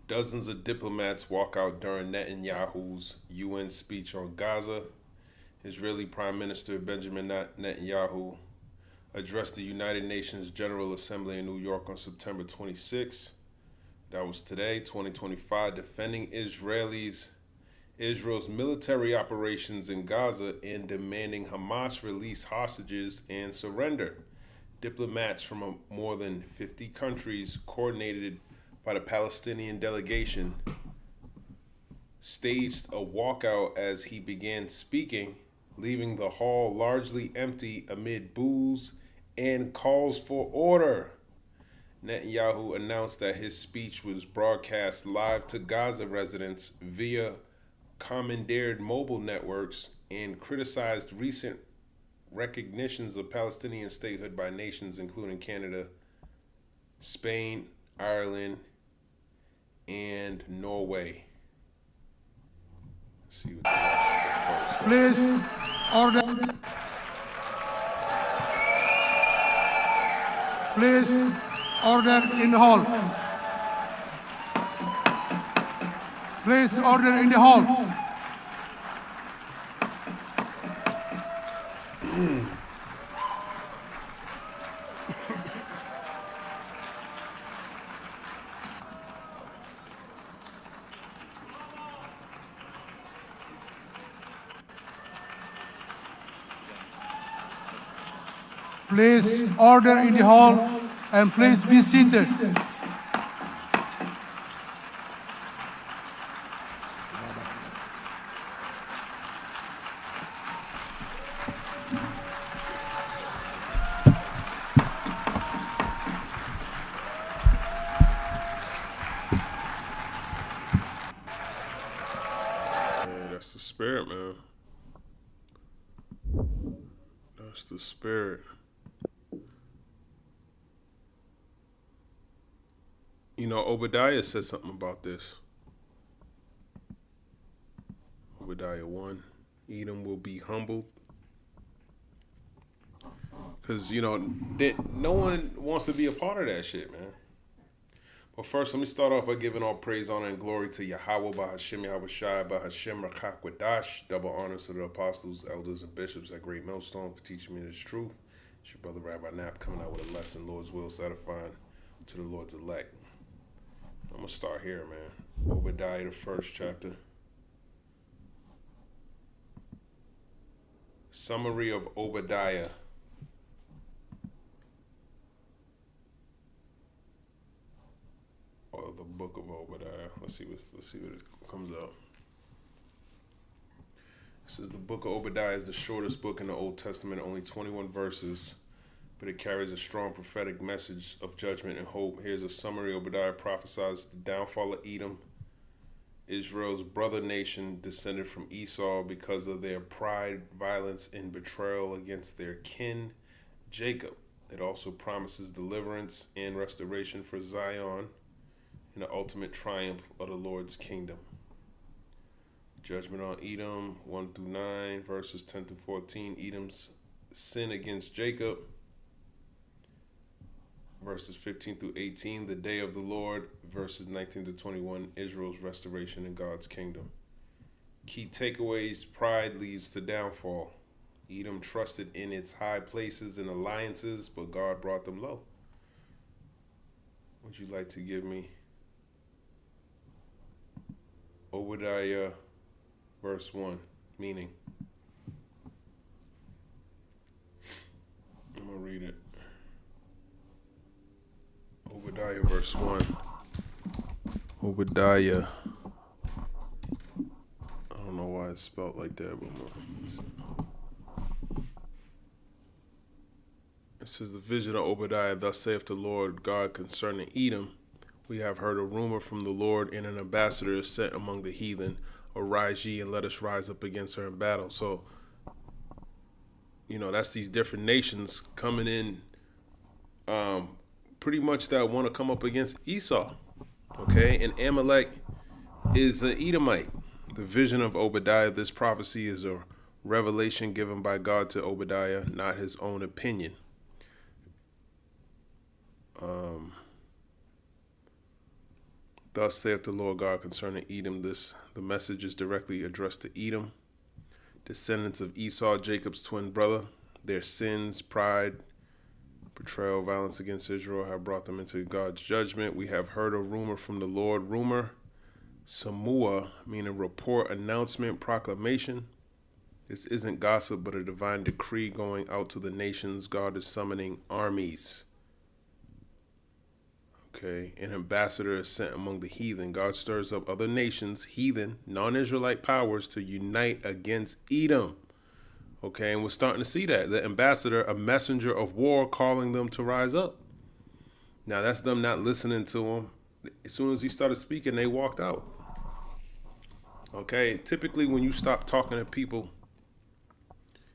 Dozens of diplomats walk out during Netanyahu's UN speech on Gaza. Israeli Prime Minister Benjamin Netanyahu addressed the United Nations General Assembly in New York on September 26. That was today, 2025, defending Israel's military operations in Gaza and demanding Hamas release hostages and surrender. Diplomats from more than 50 countries, coordinated by the Palestinian delegation, staged a walkout as he began speaking, leaving the hall largely empty amid boos and calls for order. Netanyahu announced that his speech was broadcast live to Gaza residents via commandeered mobile networks and criticized recent recognitions of Palestinian statehood by nations including Canada, Spain, Ireland, and Norway. Let's see what the Please, order. Please, order in the hall. Please, order in the hall. Please, order in the hall, and please be seated. That's the spirit, man. That's the spirit. You know, Obadiah said something about this. Obadiah 1. Edom will be humbled. Because, you know, no one wants to be a part of that shit, man. But first, let me start off by giving all praise, honor, and glory to Yahweh, Bahashem, Yahweh Shai, Bahashem, Rakak, Wadash. Double honors to the apostles, elders, and bishops at Great Millstone for teaching me this truth. It's your brother Rabbi Knapp coming out with a lesson, Lord's will, satisfying to the Lord's elect. I'm going to start here, man. Obadiah, the first chapter. Summary of Obadiah. Or the book of Obadiah. Let's see what it comes out. It says the book of Obadiah is the shortest book in the Old Testament, only 21 verses, but it carries a strong prophetic message of judgment and hope. Here's a summary. Obadiah prophesies the downfall of Edom, Israel's brother nation descended from Esau because of their pride, violence, and betrayal against their kin, Jacob. It also promises deliverance and restoration for Zion and the ultimate triumph of the Lord's kingdom. Judgment on Edom, 1 through 9, verses 10 through 14. Edom's sin against Jacob. Verses 15 through 18, the day of the Lord. Verses 19 to 21, Israel's restoration in God's kingdom. Key takeaways: pride leads to downfall. Edom trusted in its high places and alliances, but God brought them low. Would you like to give me Obadiah verse 1, meaning? I'm going to read it. Obadiah verse 1. Obadiah. I don't know why it's spelled like that, but it says, the vision of Obadiah, thus saith the Lord God concerning Edom. We have heard a rumor from the Lord, and an ambassador is sent among the heathen. Arise ye, and let us rise up against her in battle. So, you know, that's these different nations coming in, pretty much that want to come up against Esau. Okay, and Amalek is an Edomite. The vision of Obadiah, this prophecy is a revelation given by God to Obadiah, not his own opinion. Thus saith the Lord God concerning Edom. The message is directly addressed to Edom, descendants of Esau, Jacob's twin brother. Their sins, pride, betrayal, violence against Israel have brought them into God's judgment. We have heard a rumor from the Lord. Rumor, Samua, meaning report, announcement, proclamation. This isn't gossip, but a divine decree going out to the nations. God is summoning armies. Okay, an ambassador is sent among the heathen. God stirs up other nations, heathen, non-Israelite powers, to unite against Edom. Okay, and we're starting to see that. The ambassador, a messenger of war, calling them to rise up. Now, that's them not listening to him. As soon as he started speaking, they walked out. Okay, typically when you stop talking to people,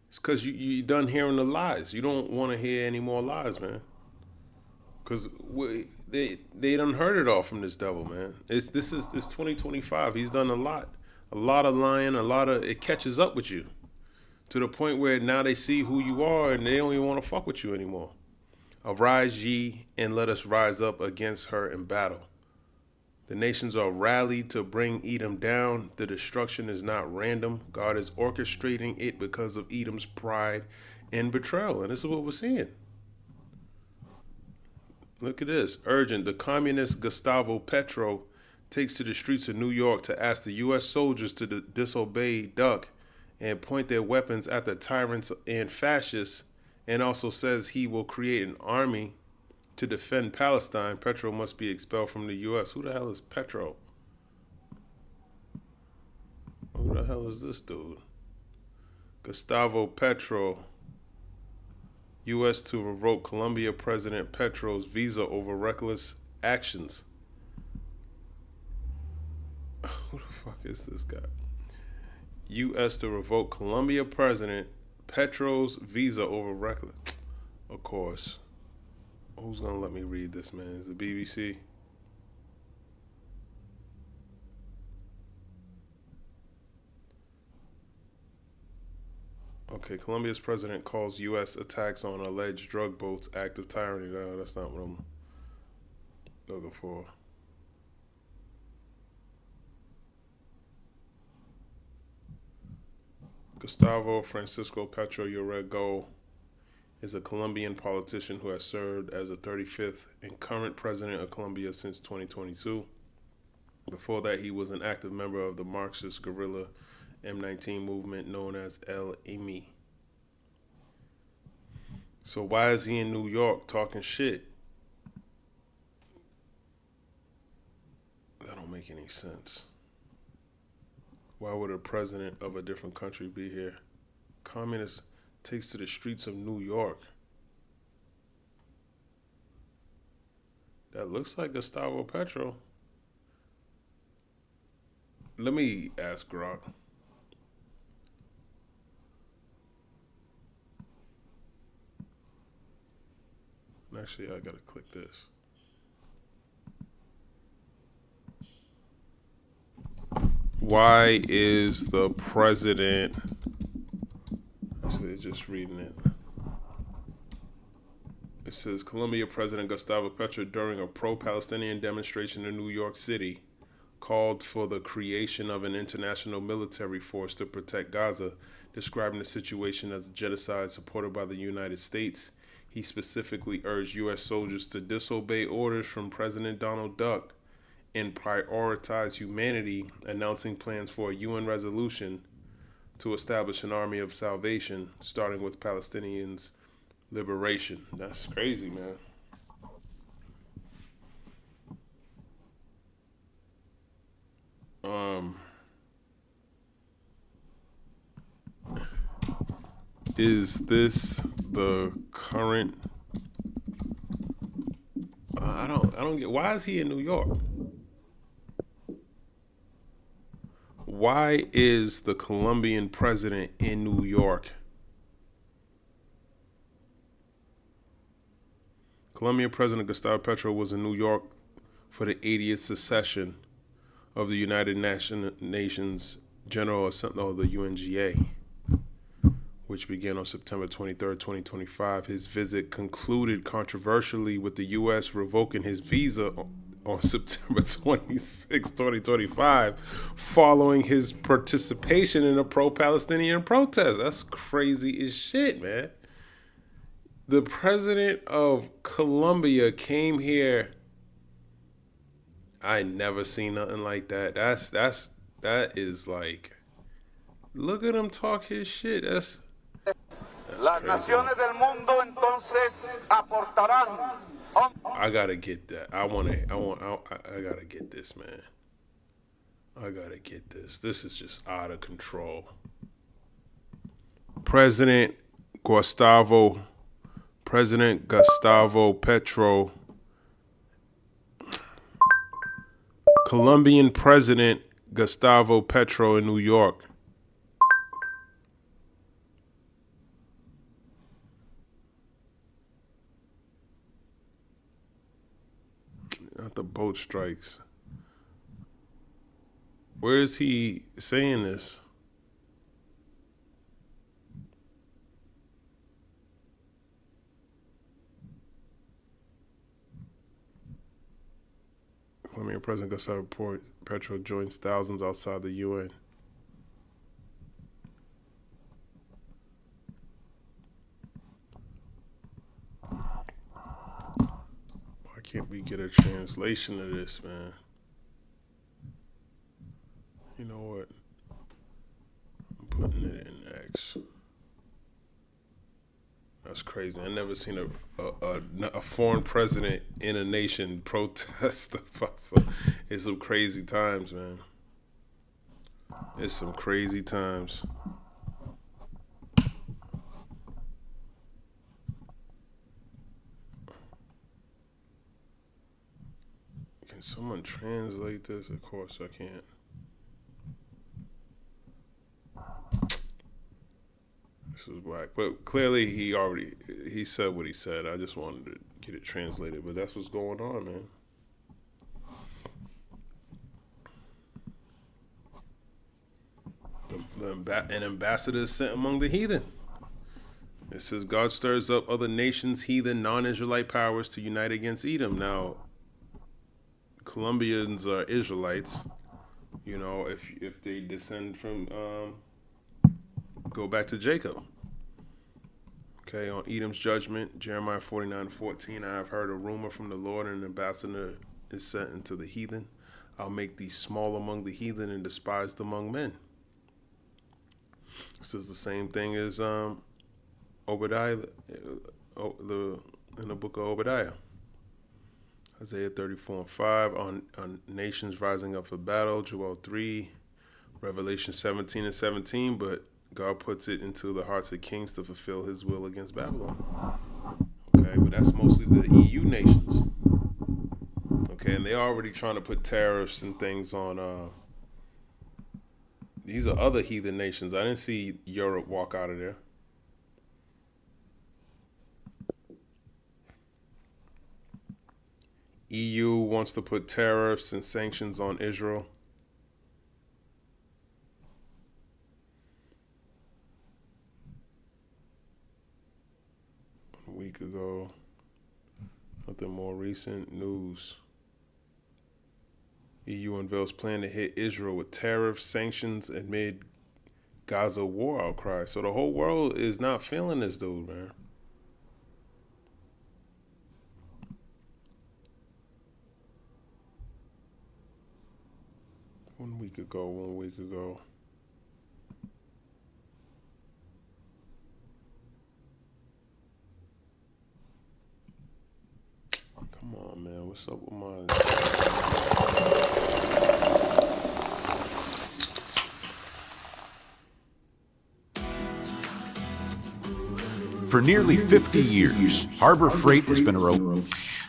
it's because you done hearing the lies. You don't want to hear any more lies, man. Because they done heard it all from this devil, man. It's 2025. He's done a lot of lying, it catches up with you to the point where now they see who you are and they don't even want to fuck with you anymore. Arise ye and let us rise up against her in battle. The nations are rallied to bring Edom down. The destruction is not random. God is orchestrating it because of Edom's pride and betrayal. And this is what we're seeing. Look at this. Urgent. The communist Gustavo Petro takes to the streets of New York to ask the U.S. soldiers to disobey, duck, and point their weapons at the tyrants and fascists, and also says he will create an army to defend Palestine. Petro must be expelled from the U.S. Who the hell is Petro? Who the hell is this dude? Gustavo Petro. U.S. to revoke Colombia President Petro's visa over reckless actions. Who the fuck is this guy? U.S. to revoke Colombia President Petro's visa over reckless. Of course. Who's going to let me read this, man? Is it BBC? Okay, Colombia's president calls U.S. attacks on alleged drug boats act of tyranny. No, that's not what I'm looking for. Gustavo Francisco Petro Urrego is a Colombian politician who has served as the 35th and current president of Colombia since 2022. Before that, he was an active member of the Marxist guerrilla M19 movement known as El IMI. So why is he in New York talking shit? That don't make any sense. Why would a president of a different country be here? Communist takes to the streets of New York. That looks like Gustavo Petro. Let me ask Grok. Actually, I gotta click this. Why is the president... Actually, just reading it. It says, Colombia President Gustavo Petro, during a pro-Palestinian demonstration in New York City, called for the creation of an international military force to protect Gaza, describing the situation as a genocide supported by the United States. He specifically urged U.S. soldiers to disobey orders from President Donald Duck and prioritize humanity, announcing plans for a UN resolution to establish an army of salvation, starting with Palestinians' liberation. That's crazy, man. Is this the current? I don't get. Why is he in New York? Why is the Colombian president in New York? Colombian President Gustavo Petro was in New York for the 80th session of the United Nations General Assembly, the UNGA, which began on September 23rd, 2025. His visit concluded controversially with the U.S. revoking his visa on September 26, 2025, following his participation in a pro-Palestinian protest. That's crazy as shit, man. The president of Colombia came here. I never seen nothing like that. That is like, look at him talk his shit. That's Las naciones del mundo entonces aportarán. I gotta get that. I gotta get this, man. I gotta get this. This is just out of control. President Gustavo Petro, Colombian President Gustavo Petro in New York. Not the boat strikes. Where is he saying this? Colombian President Gustavo Petro joins thousands outside the UN. Why can't we get a translation of this, man? You know what? I'm putting it in X. That's crazy. I never seen a foreign president in a nation protest. It's some crazy times, man. It's some crazy times. Can someone translate this? Of course I can't. This is whack. But clearly he said what he said. I just wanted to get it translated. But that's what's going on, man. An ambassador is sent among the heathen. It says God stirs up other nations, heathen, non-Israelite powers to unite against Edom. Now, Colombians are Israelites. You know, if they descend from go back to Jacob. Okay, on Edom's judgment, Jeremiah 49:14, I have heard a rumor from the Lord, and an ambassador is sent into the heathen. I'll make thee small among the heathen and despised among men. This is the same thing as Obadiah, in the book of Obadiah. Isaiah 34:5, on nations rising up for battle, Joel 3, Revelation 17:17, but God puts it into the hearts of kings to fulfill his will against Babylon. Okay, but that's mostly the EU nations. Okay, and they're already trying to put tariffs and things on, these are other heathen nations. I didn't see Europe walk out of there. EU wants to put tariffs and sanctions on Israel. A week ago, nothing more recent news. EU unveils plan to hit Israel with tariffs, sanctions amid Gaza war outcry. So the whole world is not feeling this dude, man. One week ago. Come on, man. What's up with my... For nearly 50 years, Harbor Freight has been a road.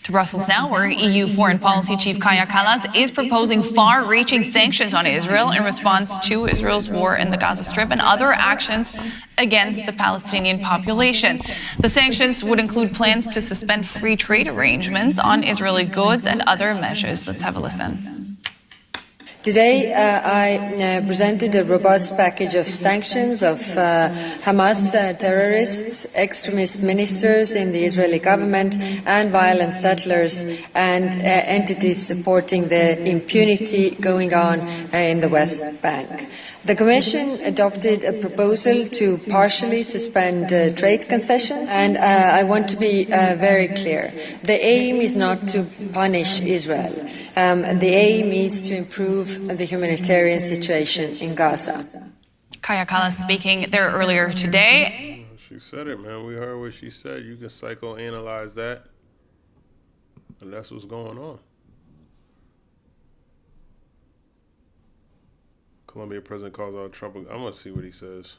To Brussels now, where EU Foreign Policy Chief Kaja Kallas is proposing far-reaching sanctions on Israel in response to Israel's war in the Gaza Strip and other actions against the Palestinian population. The sanctions would include plans to suspend free trade arrangements on Israeli goods and other measures. Let's have a listen. Today, I presented a robust package of sanctions of Hamas terrorists, extremist ministers in the Israeli government, and violent settlers and entities supporting the impunity going on in the West Bank. The Commission adopted a proposal to partially suspend trade concessions, and I want to be very clear. The aim is not to punish Israel. The aim is to improve the humanitarian situation in Gaza. Kaya Kallas speaking there earlier today. She said it, man. We heard what she said. You can psychoanalyze that, and that's what's going on. Colombia president calls out Trump. I'm going to see what he says.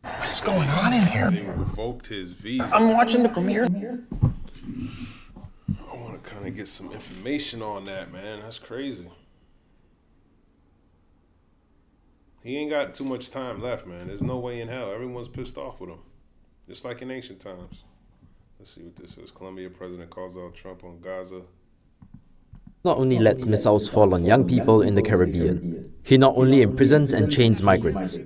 What is going on in here? They revoked his visa. I'm watching the premiere. I want to kind of get some information on that, man. That's crazy. He ain't got too much time left, man. There's no way in hell. Everyone's pissed off with him. Just like in ancient times. Let's see what this is. Colombia president calls out Trump on Gaza. Not only lets missiles fall on young people in the Caribbean, he not only imprisons and chains migrants,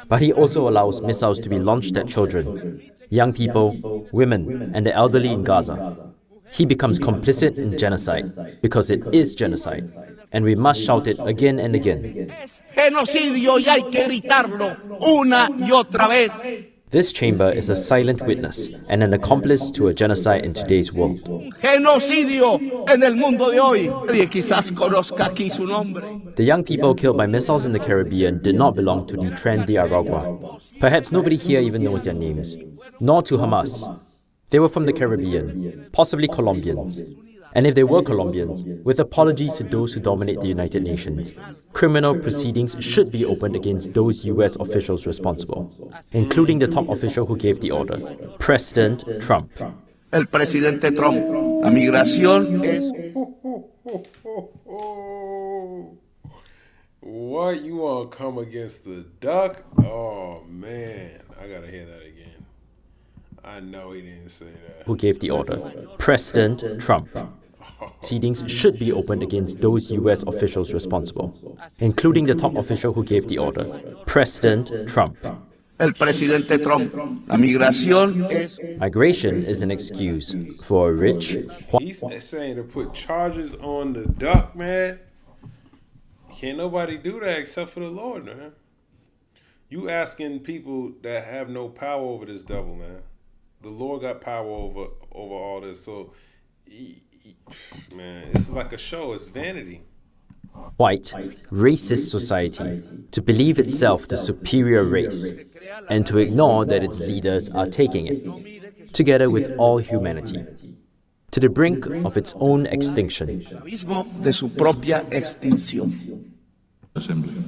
but he also allows missiles to be launched at children, young people, women, and the elderly in Gaza. He becomes complicit in genocide, because it is genocide, and we must shout it again and again. Genocidio y hay que gritarlo una y otra vez. This chamber is a silent witness and an accomplice to a genocide in today's world. Genocidio en el mundo de hoy. Nadie quizás conozca aquí su nombre. The young people killed by missiles in the Caribbean did not belong to the Tren de Aragua. Perhaps nobody here even knows their names, nor to Hamas. They were from the Caribbean, possibly Colombians. And if they were Colombians, with apologies to those who dominate the United Nations, criminal proceedings should be opened against those US officials responsible, including the top official who gave the order, President Trump. El presidente Trump. La migración es... What? You want to come against the duck? Oh, man. I got to hear that again. I know he didn't say that. Who gave the order? President Trump. Proceedings should be opened against those US officials responsible, including the top official who gave the order, President Trump. El presidente Trump. La migración es... Migration is an excuse for a rich... He's saying to put charges on the duck, man. Can't nobody do that except for the Lord, man. You asking people that have no power over this devil, man. The Lord got power over all this. So, man, this is like a show. It's vanity. White, racist society to believe itself the superior race and to ignore that its leaders are taking it, together with all humanity, to the brink of its own extinction. De su propia extinción. Assembly.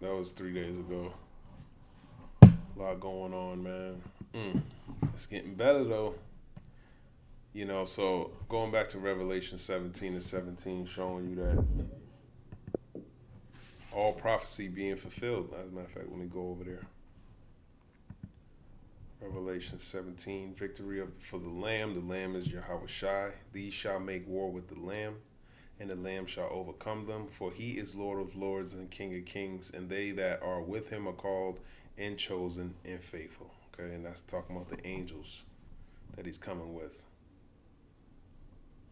That was 3 days ago. A lot going on, man. It's getting better, though. You know, so going back to Revelation 17 and 17, showing you that all prophecy being fulfilled. As a matter of fact, let me go over there. Revelation 17, victory for the Lamb. The Lamb is Yahushua. These shall make war with the Lamb, and the Lamb shall overcome them, for he is Lord of lords and King of kings, and they that are with him are called and chosen and faithful. Okay, and that's talking about the angels that he's coming with.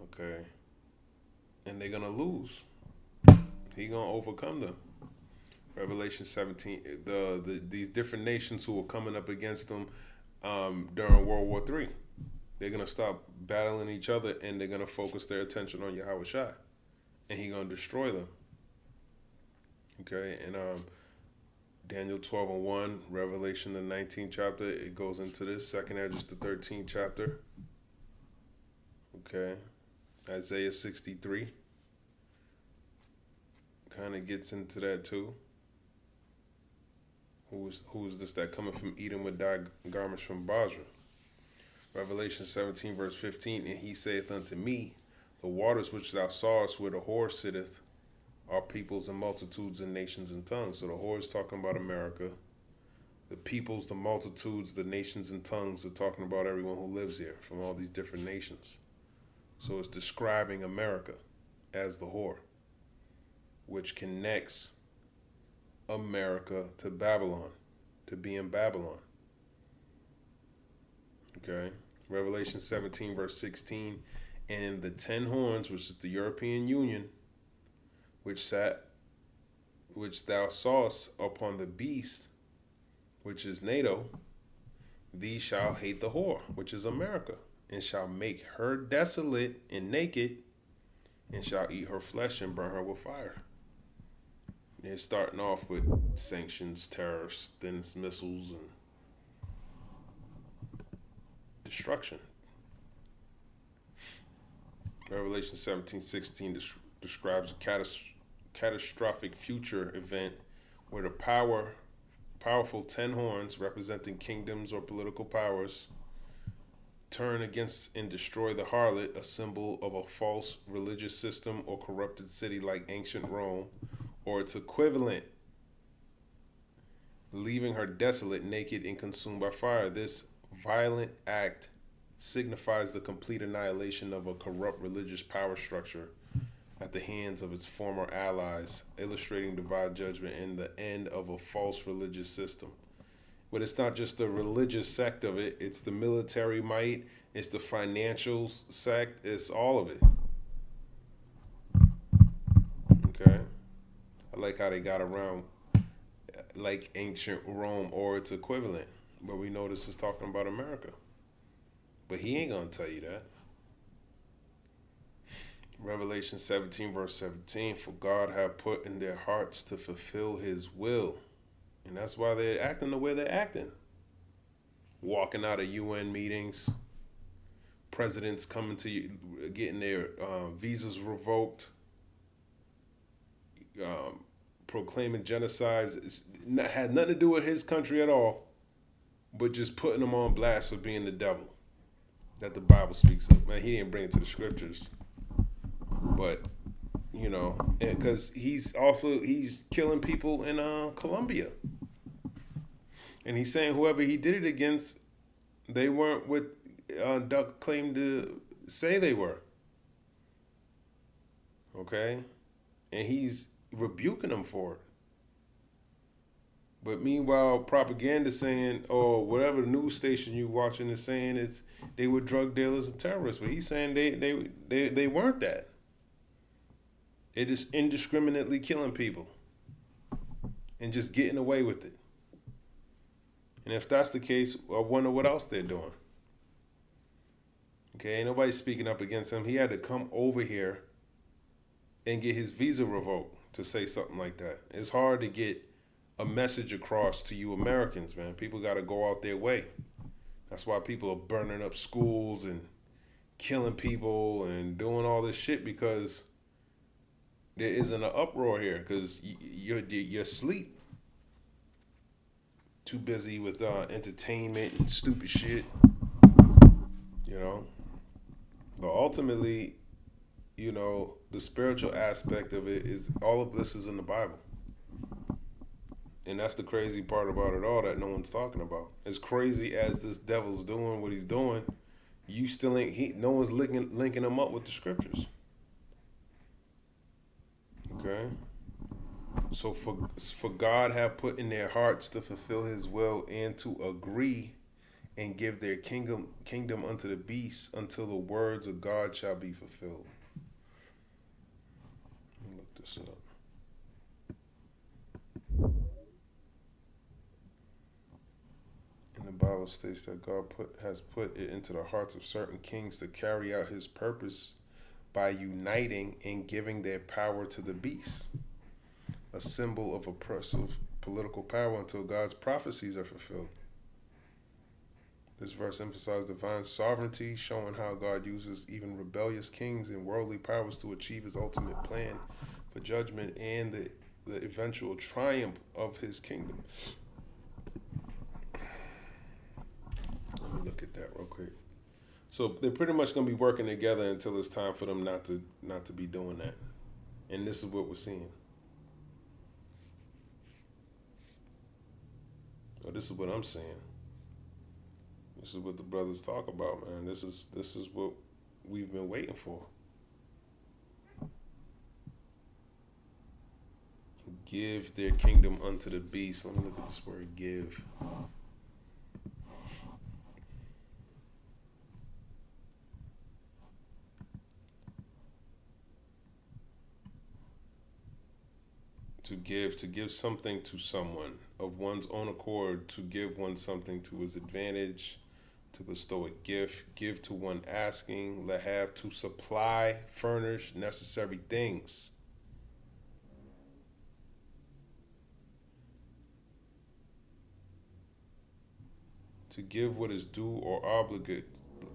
Okay, and they're going to lose. He's going to overcome them. Revelation 17, these different nations who were coming up against them during World War III, they're going to stop battling each other, and they're going to focus their attention on Yahushua. And he's going to destroy them. Okay, and Daniel 12 and 1, Revelation the 19th chapter, it goes into this. Second Esdras the 13th chapter. Okay, Isaiah 63 kind of gets into that too. Who is this that coming from Edom with dyed garments from Basra? Revelation 17 verse 15, and he saith unto me, the waters which thou sawest where the whore sitteth are peoples and multitudes and nations and tongues. So the whore is talking about America. The peoples, the multitudes, the nations and tongues are talking about everyone who lives here from all these different nations. So it's describing America as the whore, which connects America to Babylon, to be in Babylon. Okay? Revelation 17, verse 16, and the 10 horns, which is the European Union, which thou sawest upon the beast, which is NATO, these shall hate the whore, which is America, and shall make her desolate and naked, and shall eat her flesh and burn her with fire. They're starting off with sanctions, tariffs, then it's missiles and destruction. Revelation 17:16 describes a catastrophic future event where the powerful 10 horns, representing kingdoms or political powers, turn against and destroy the harlot, a symbol of a false religious system or corrupted city like ancient Rome, or its equivalent, leaving her desolate, naked, and consumed by fire. This violent act signifies the complete annihilation of a corrupt religious power structure at the hands of its former allies, illustrating divine judgment and the end of a false religious system. But it's not just the religious sect of it, it's the military might, it's the financial sect, it's all of it. Okay? I like how they got around like ancient Rome or its equivalent, but we know this is talking about America. But he ain't gonna tell you that. Revelation 17, verse 17, for God hath put in their hearts to fulfill his will. And that's why they're acting the way they're acting. Walking out of UN meetings, presidents coming to you, getting their visas revoked, proclaiming genocides. It had nothing to do with his country at all, but just putting them on blast for being the devil that the Bible speaks of. Man, he didn't bring it to the scriptures. But, you know, because he's killing people in Colombia. And he's saying whoever he did it against, they weren't what Duck claimed to say they were. Okay? And he's rebuking them for it. But meanwhile, propaganda saying, or whatever news station you watching is saying, they were drug dealers and terrorists. But he's saying they weren't that. They're just indiscriminately killing people and just getting away with it. And if that's the case, I wonder what else they're doing. Okay, ain't nobody speaking up against him. He had to come over here and get his visa revoked to say something like that. It's hard to get a message across to you Americans, man. People got to go out their way. That's why people are burning up schools and killing people and doing all this shit, because there isn't an uproar here, because you're asleep. Too busy with entertainment and stupid shit, you know. But ultimately, you know, the spiritual aspect of it is all of this is in the Bible. And that's the crazy part about it all that no one's talking about. As crazy as this devil's doing what he's doing, you still ain't, no one's linking him up with the scriptures. Okay? So for God have put in their hearts to fulfill his will and to agree and give their kingdom unto the beast until the words of God shall be fulfilled. Let me look this up. And the Bible states that God has put it into the hearts of certain kings to carry out his purpose by uniting and giving their power to the beast, a symbol of oppressive political power until God's prophecies are fulfilled. This verse emphasizes divine sovereignty, showing how God uses even rebellious kings and worldly powers to achieve his ultimate plan for judgment and the eventual triumph of his kingdom. Let me look at that real quick. So they're pretty much going to be working together until it's time for them not to be doing that. And this is what we're seeing. Well, this is what I'm saying. This is what the brothers talk about, man. This is what we've been waiting for. Give their kingdom unto the beast. Let me look at this word give. To give something to someone of one's own accord, to give one something to his advantage, to bestow a gift, give to one asking, lahav, to supply, furnish necessary things. To give what is due or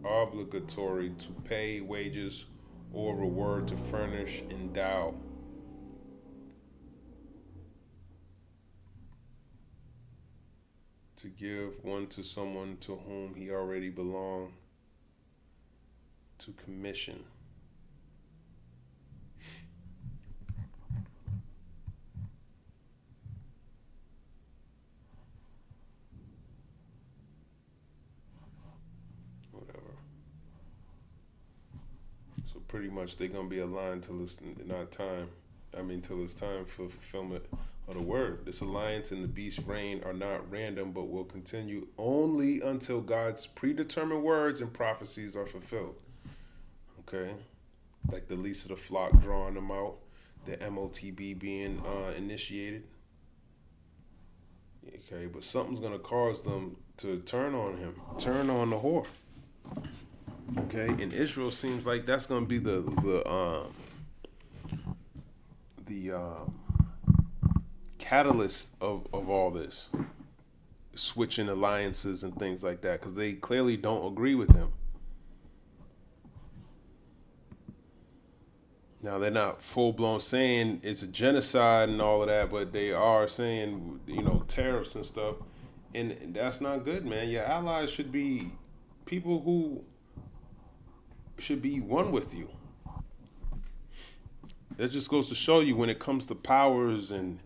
obligatory, to pay wages or reward, to furnish, endow. To give one to someone to whom he already belonged, to commission. Whatever. So pretty much they're gonna be aligned till it's not time. Till it's time for fulfillment of the word. This alliance and the beast's reign are not random, but will continue only until God's predetermined words and prophecies are fulfilled. Okay? Like the least of the flock drawing them out, the MOTB being initiated. Okay, but something's going to cause them to turn on him, turn on the whore. Okay? And Israel seems like that's going to be the catalyst of all this, switching alliances and things like that, because they clearly don't agree with him. Now, they're not full-blown saying it's a genocide and all of that, but they are saying, tariffs and stuff, and that's not good, man. Your allies should be people who should be one with you. That just goes to show you when it comes to powers and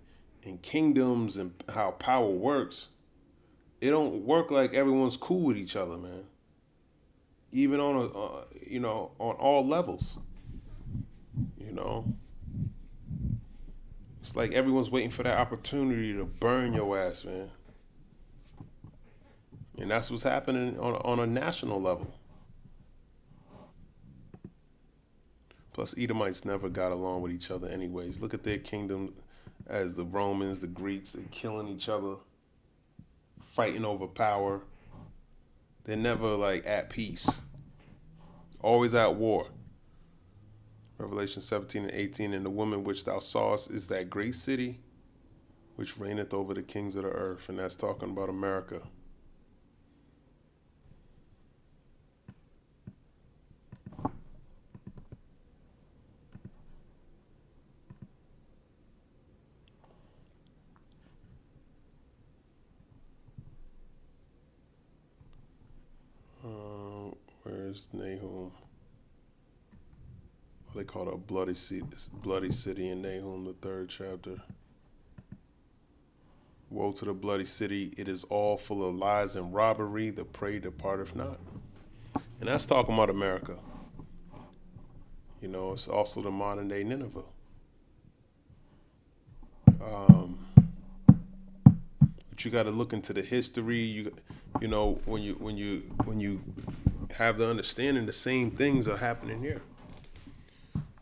kingdoms and how power works, it don't work like everyone's cool with each other, man. Even on on all levels. It's like everyone's waiting for that opportunity to burn your ass, man. And that's what's happening on a national level. Plus, Edomites never got along with each other anyways. Look at their kingdom as the Romans, the Greeks, they're killing each other, fighting over power. They're never at peace. Always at war. Revelation 17:18, and the woman which thou sawest is that great city which reigneth over the kings of the earth. And that's talking about America. Where's Nahum? They call it a bloody city in Nahum, the 3rd chapter. Woe to the bloody city, it is all full of lies and robbery, the prey departeth not. And that's talking about America. It's also the modern day Nineveh. But you got to look into the history. When you have the understanding, the same things are happening here.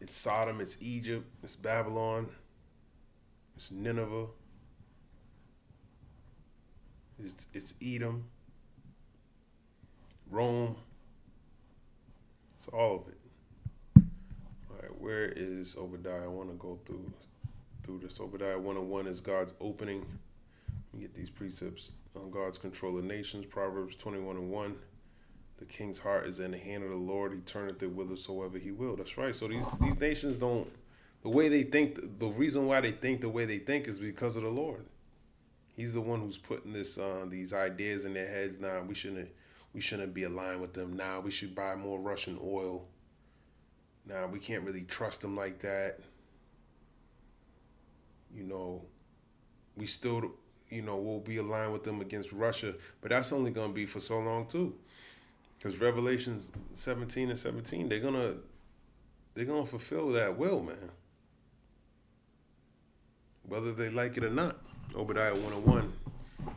It's Sodom, it's Egypt, it's Babylon, it's Nineveh, it's Edom, Rome. It's all of it. All right, where is Obadiah? I want to go through this. Obadiah 1:1 is God's opening. Let me get these precepts on God's control of nations. Proverbs 21:1. The king's heart is in the hand of the Lord. He turneth it whithersoever he will. That's right. So these nations don't, the way they think, the reason why they think the way they think is because of the Lord. He's the one who's putting these ideas in their heads. Nah, we shouldn't be aligned with them. Nah, we should buy more Russian oil. Nah, we can't really trust them like that. We still, we'll be aligned with them against Russia. But that's only going to be for so long too. Because Revelations 17 and 17, they're gonna fulfill that will, man. Whether they like it or not. Obadiah 1:1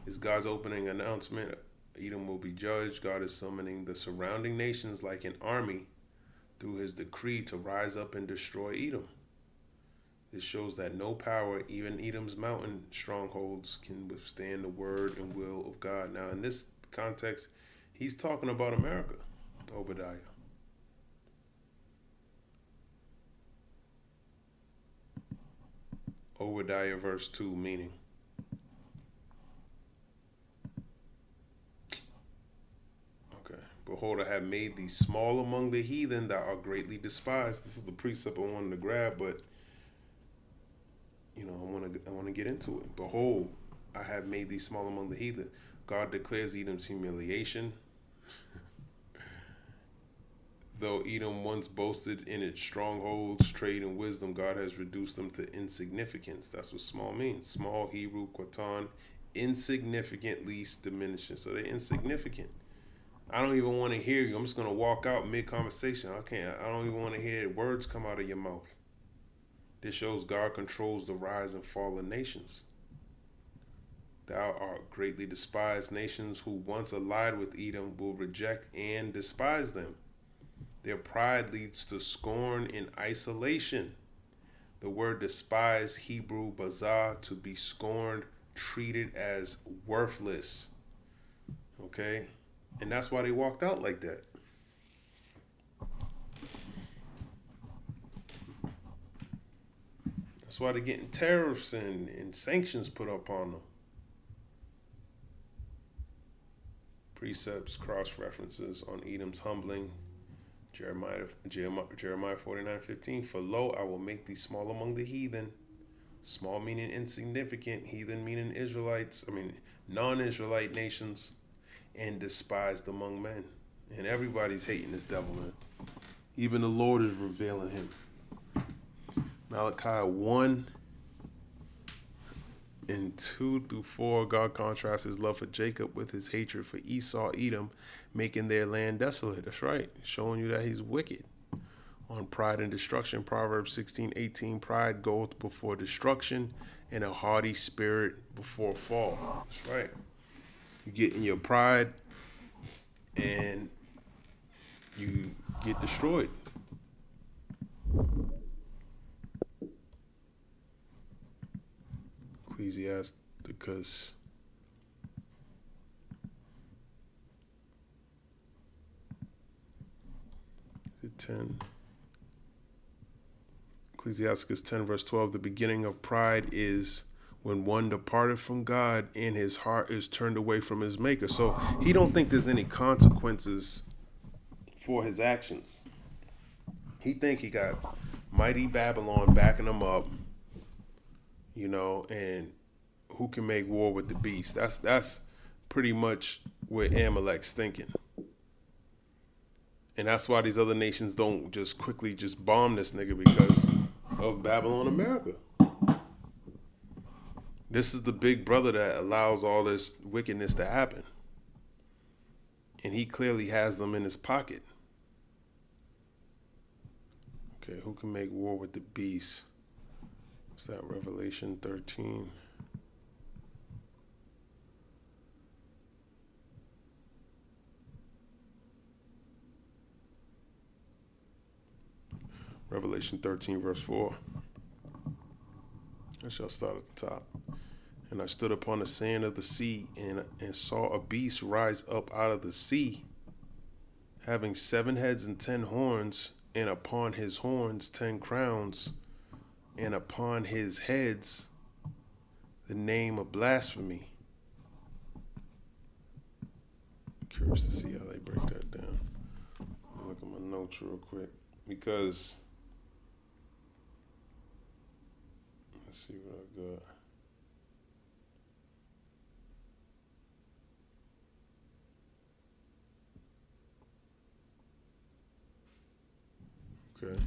is God's opening announcement. Edom will be judged. God is summoning the surrounding nations like an army through his decree to rise up and destroy Edom. This shows that no power, even Edom's mountain strongholds, can withstand the word and will of God. Now, in this context, he's talking about America, Obadiah. Obadiah verse 2, meaning. Okay. Behold, I have made thee small among the heathen, thou art greatly despised. This is the precept I wanted to grab, but I want to get into it. Behold, I have made thee small among the heathen. God declares Edom's humiliation. Though Edom once boasted in its strongholds, trade, and wisdom, God has reduced them to insignificance. That's what small means. Small, Hebrew, Quatan, insignificant, least, diminishing. So they're insignificant. I don't even want to hear you. I'm just going to walk out mid-conversation. I don't even want to hear words come out of your mouth. This shows God controls the rise and fall of nations. Thou art greatly despised. Nations who once allied with Edom will reject and despise them. Their pride leads to scorn and isolation. The word despise, Hebrew, bazar, to be scorned, treated as worthless. Okay? And that's why they walked out like that. That's why they're getting tariffs and sanctions put up on them. Precepts, cross-references on Edom's humbling. Jeremiah 49:15. For lo, I will make thee small among the heathen. Small meaning insignificant. Heathen meaning non-Israelite nations. And despised among men. And everybody's hating this devil, man. Even the Lord is revealing him. Malachi 1 and 2-4, God contrasts his love for Jacob with his hatred for Esau, Edom, making their land desolate. That's right, showing you that he's wicked. On pride and destruction, Proverbs 16:18, pride goeth before destruction, and a haughty spirit before fall. That's right. You get in your pride, and you get destroyed. Ecclesiasticus 10. Ecclesiasticus 10 verse 12. The beginning of pride is when one departed from God and his heart is turned away from his maker. So he don't think there's any consequences for his actions. He think he got mighty Babylon backing him up, and who can make war with the beast. That's pretty much what Amalek's thinking. And that's why these other nations don't just quickly just bomb this nigga, because of Babylon America. This is the big brother that allows all this wickedness to happen. And he clearly has them in his pocket. Okay, who can make war with the beast? What's that, Revelation 13? Revelation 13 verse 4. I shall start at the top. And I stood upon the sand of the sea and saw a beast rise up out of the sea, having 7 heads and 10 horns, and upon his horns 10 crowns, and upon his heads the name of blasphemy. I'm curious to see how they break that down. I'll look at my notes real quick, because let's see what I got. Okay.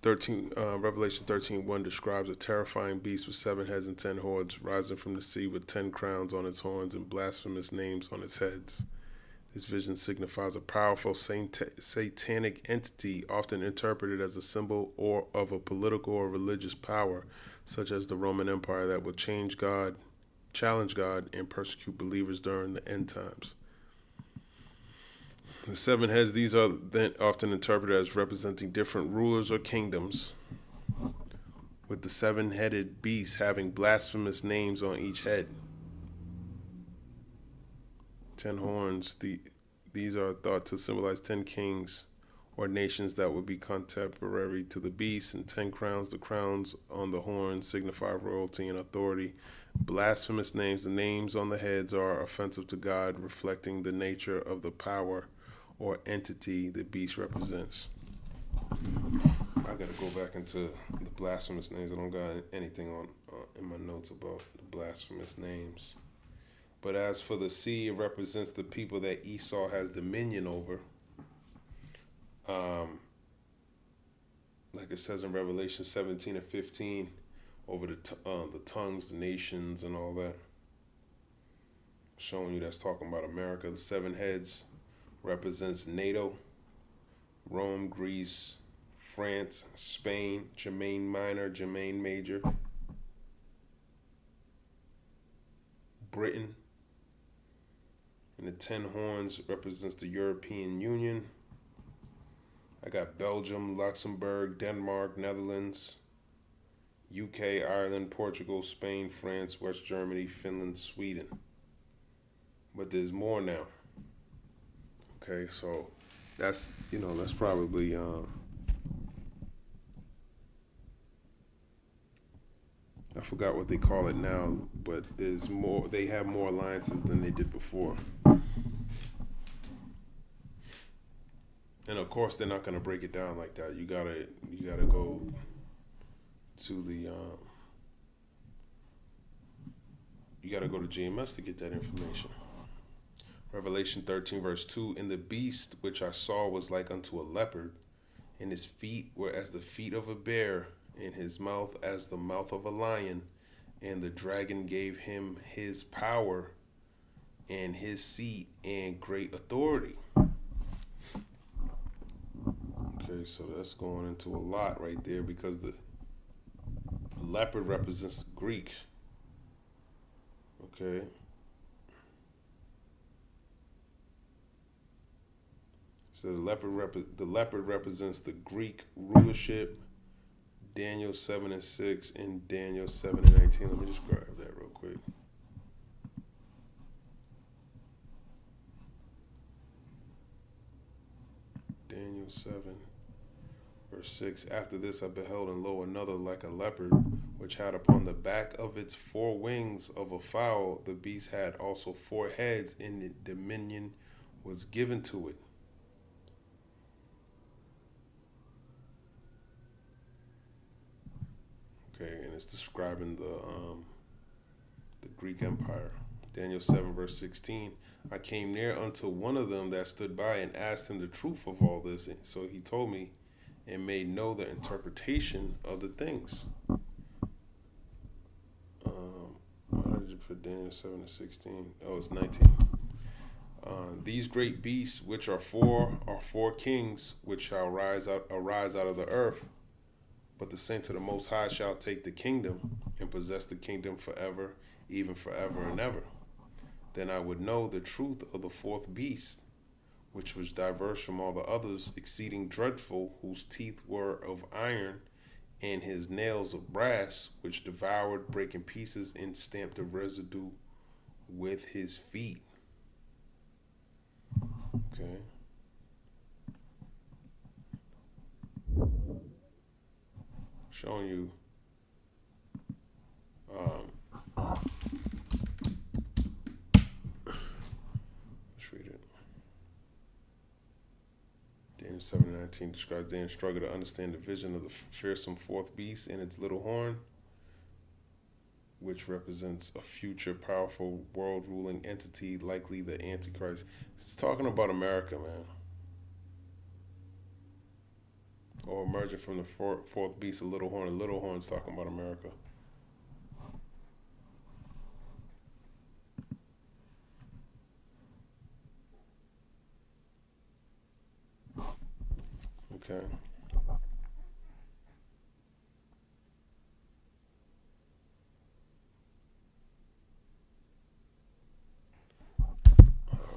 Revelation 13:1 describes a terrifying beast with 7 heads and 10 horns, rising from the sea with 10 crowns on its horns and blasphemous names on its heads. This vision signifies a powerful satanic entity, often interpreted as a symbol of a political or religious power, such as the Roman Empire, that will challenge God, and persecute believers during the end times. The 7 heads, these are then often interpreted as representing different rulers or kingdoms, with the 7-headed beast having blasphemous names on each head. 10 horns, these are thought to symbolize 10 kings or nations that would be contemporary to the beast, and 10 crowns, the crowns on the horns signify royalty and authority. Blasphemous names, the names on the heads are offensive to God, reflecting the nature of the power or entity the beast represents. I gotta go back into the blasphemous names. I don't got anything on in my notes about the blasphemous names. But as for the sea, it represents the people that Esau has dominion over. Like it says in Revelation 17 and 15, over the tongues, the nations, and all that. Showing you that's talking about America. The 7 heads represents NATO, Rome, Greece, France, Spain, Germain Minor, Germain Major, Britain. And the 10 horns represents the European Union. I got Belgium, Luxembourg, Denmark, Netherlands, UK, Ireland, Portugal, Spain, France, West Germany, Finland, Sweden. But there's more now. Okay, so that's probably I forgot what they call it now, but there's more. They have more alliances than they did before. And of course, they're not going to break it down like that. You gotta go to the you gotta go to GMS to get that information. Revelation 13 verse 2, and the beast which I saw was like unto a leopard, and his feet were as the feet of a bear, and his mouth as the mouth of a lion, and the dragon gave him his power and his seat and great authority. Okay, so that's going into a lot right there, because the leopard represents the Greek. Okay. So the leopard represents the Greek rulership. Daniel 7 and 6 and Daniel 7 and 19. Let me just grab that real quick. Daniel 7 verse 6. After this I beheld, and lo, another like a leopard, which had upon the back of its 4 wings of a fowl. The beast had also 4 heads, and the dominion was given to it. Okay, and it's describing the Greek Empire. Daniel 7 verse 16. I came near unto one of them that stood by, and asked him the truth of all this. And so he told me and made know the interpretation of the things. Why did you put Daniel 7 and 16? Oh, it's 19. These great beasts, which are four kings, which shall arise out of the earth. But the saints of the Most High shall take the kingdom, and possess the kingdom forever, even forever and ever. Then I would know the truth of the 4th beast, which was diverse from all the others, exceeding dreadful, whose teeth were of iron, and his nails of brass, which devoured, brake in pieces, and stamped the residue with his feet. Okay. Showing you let's read it. Daniel 7:19 describes Daniel's struggle to understand the vision of the fearsome 4th beast and its little horn, which represents a future powerful world-ruling entity, likely the Antichrist. It's talking about America, man. or emerging from the fourth beast, a little horn. A little horn's talking about America. Okay.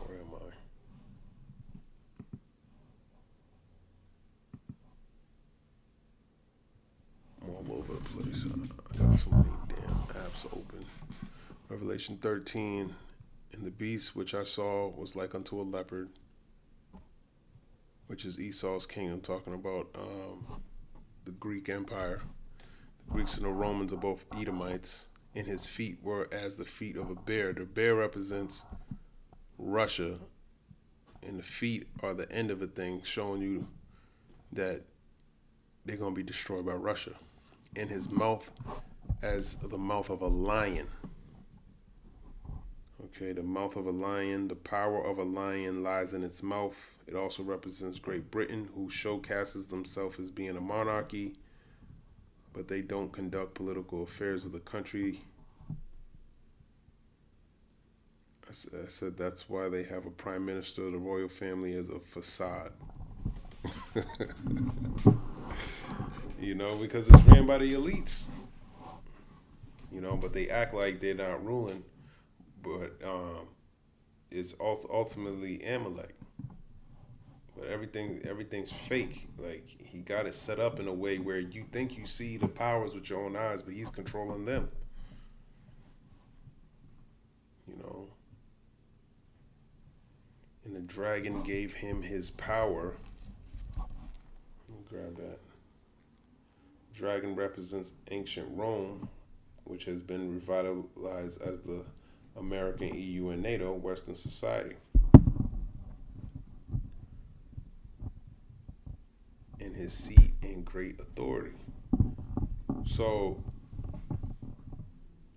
Where am I? I'm all over the place. I got too many damn apps open. Revelation 13, and the beast which I saw was like unto a leopard, which is Esau's kingdom, talking about the Greek Empire. The Greeks and the Romans are both Edomites, and his feet were as the feet of a bear. The bear represents Russia, and the feet are the end of a thing, showing you that they're going to be destroyed by Russia. And his mouth as the mouth of a lion. Okay, the mouth of a lion, the power of a lion lies in its mouth. It also represents Great Britain, who showcases themselves as being a monarchy, but they don't conduct political affairs of the country. I said that's why they have a prime minister. The royal family is a facade. You know, because it's ran by the elites. You know, but they act like they're not ruling. But it's ultimately Amalek. But everything's fake. Like, he got it set up in a way where you think you see the powers with your own eyes, but he's controlling them. You know. And the dragon gave him his power. Let me grab that. Dragon represents ancient Rome, which has been revitalized as the American, EU, and NATO, Western society. And his seat and great authority. So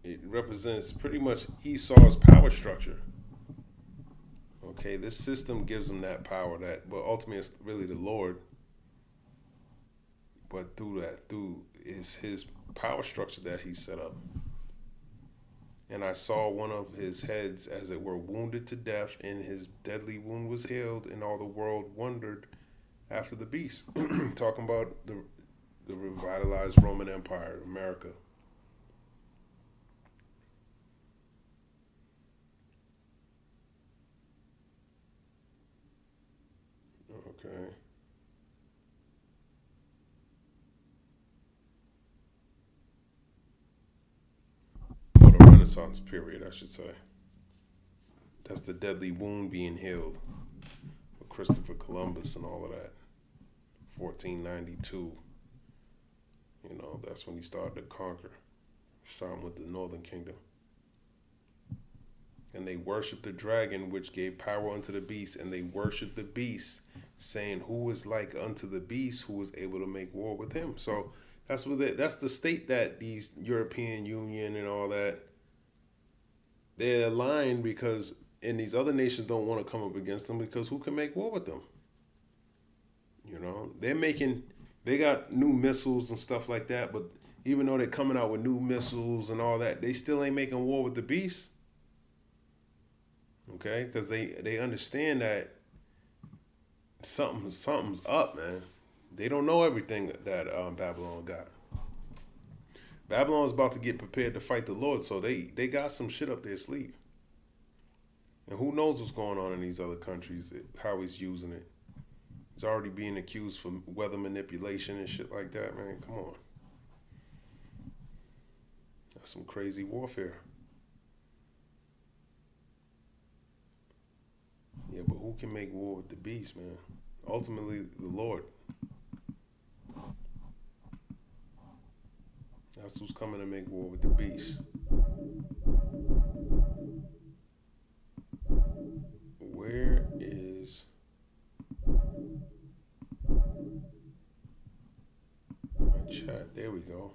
it represents pretty much Esau's power structure. Okay, this system gives him that power, but ultimately it's really the Lord. But through is his power structure that he set up. And I saw one of his heads, as it were, wounded to death, and his deadly wound was healed, and all the world wondered after the beast. Talking about the revitalized Roman Empire, America. Okay. Renaissance period, I should say. That's the deadly wound being healed with Christopher Columbus and all of that. 1492. You know, that's when he started to conquer, starting with the Northern Kingdom. And they worshiped the dragon, which gave power unto the beast, and they worshiped the beast, saying, "Who is like unto the beast, who was able to make war with him?" So that's the state that these European Union and all that, they're aligned, because and these other nations don't want to come up against them, because who can make war with them? You know, they got new missiles and stuff like that, but even though they're coming out with new missiles and all that, they still ain't making war with the beast. Okay, because they understand that something's up, man. They don't know everything that Babylon got. Babylon's about to get prepared to fight the Lord, so they got some shit up their sleeve. And who knows what's going on in these other countries, how he's using it. He's already being accused for weather manipulation and shit like that, man. Come on. That's some crazy warfare. Yeah, but who can make war with the beast, man? Ultimately, the Lord. That's who's coming to make war with the beast. Where is my chat? There we go.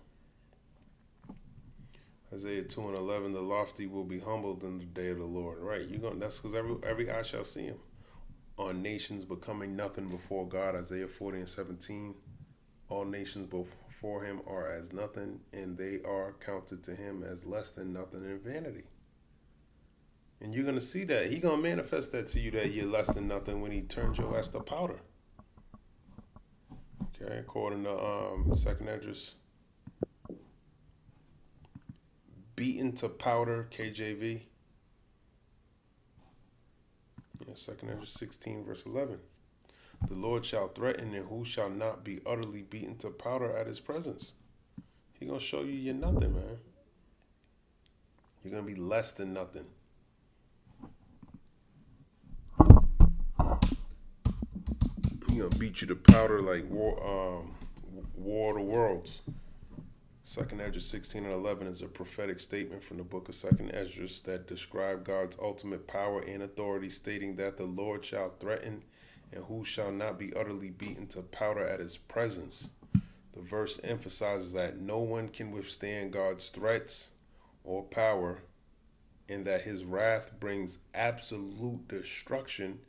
Isaiah 2:11, the lofty will be humbled in the day of the Lord. Right, that's because every eye shall see him. On nations becoming nothing before God, Isaiah 40:17. All nations before him are as nothing, and they are counted to him as less than nothing in vanity. And you're going to see that. He's going to manifest that to you, that you're less than nothing, when he turns your ass to powder. Okay, according to Second Esdras. Beaten to powder, KJV. Yeah, Second Esdras 16, verse 11. The Lord shall threaten, and who shall not be utterly beaten to powder at his presence? He going to show you you're nothing, man. You're going to be less than nothing. He going to beat you to powder like War of the Worlds. Second Esdras 16 and 11 is a prophetic statement from the book of Second Esdras that describe God's ultimate power and authority, stating that the Lord shall threaten, and who shall not be utterly beaten to powder at his presence. The verse emphasizes that no one can withstand God's threats or power, and that his wrath brings absolute destruction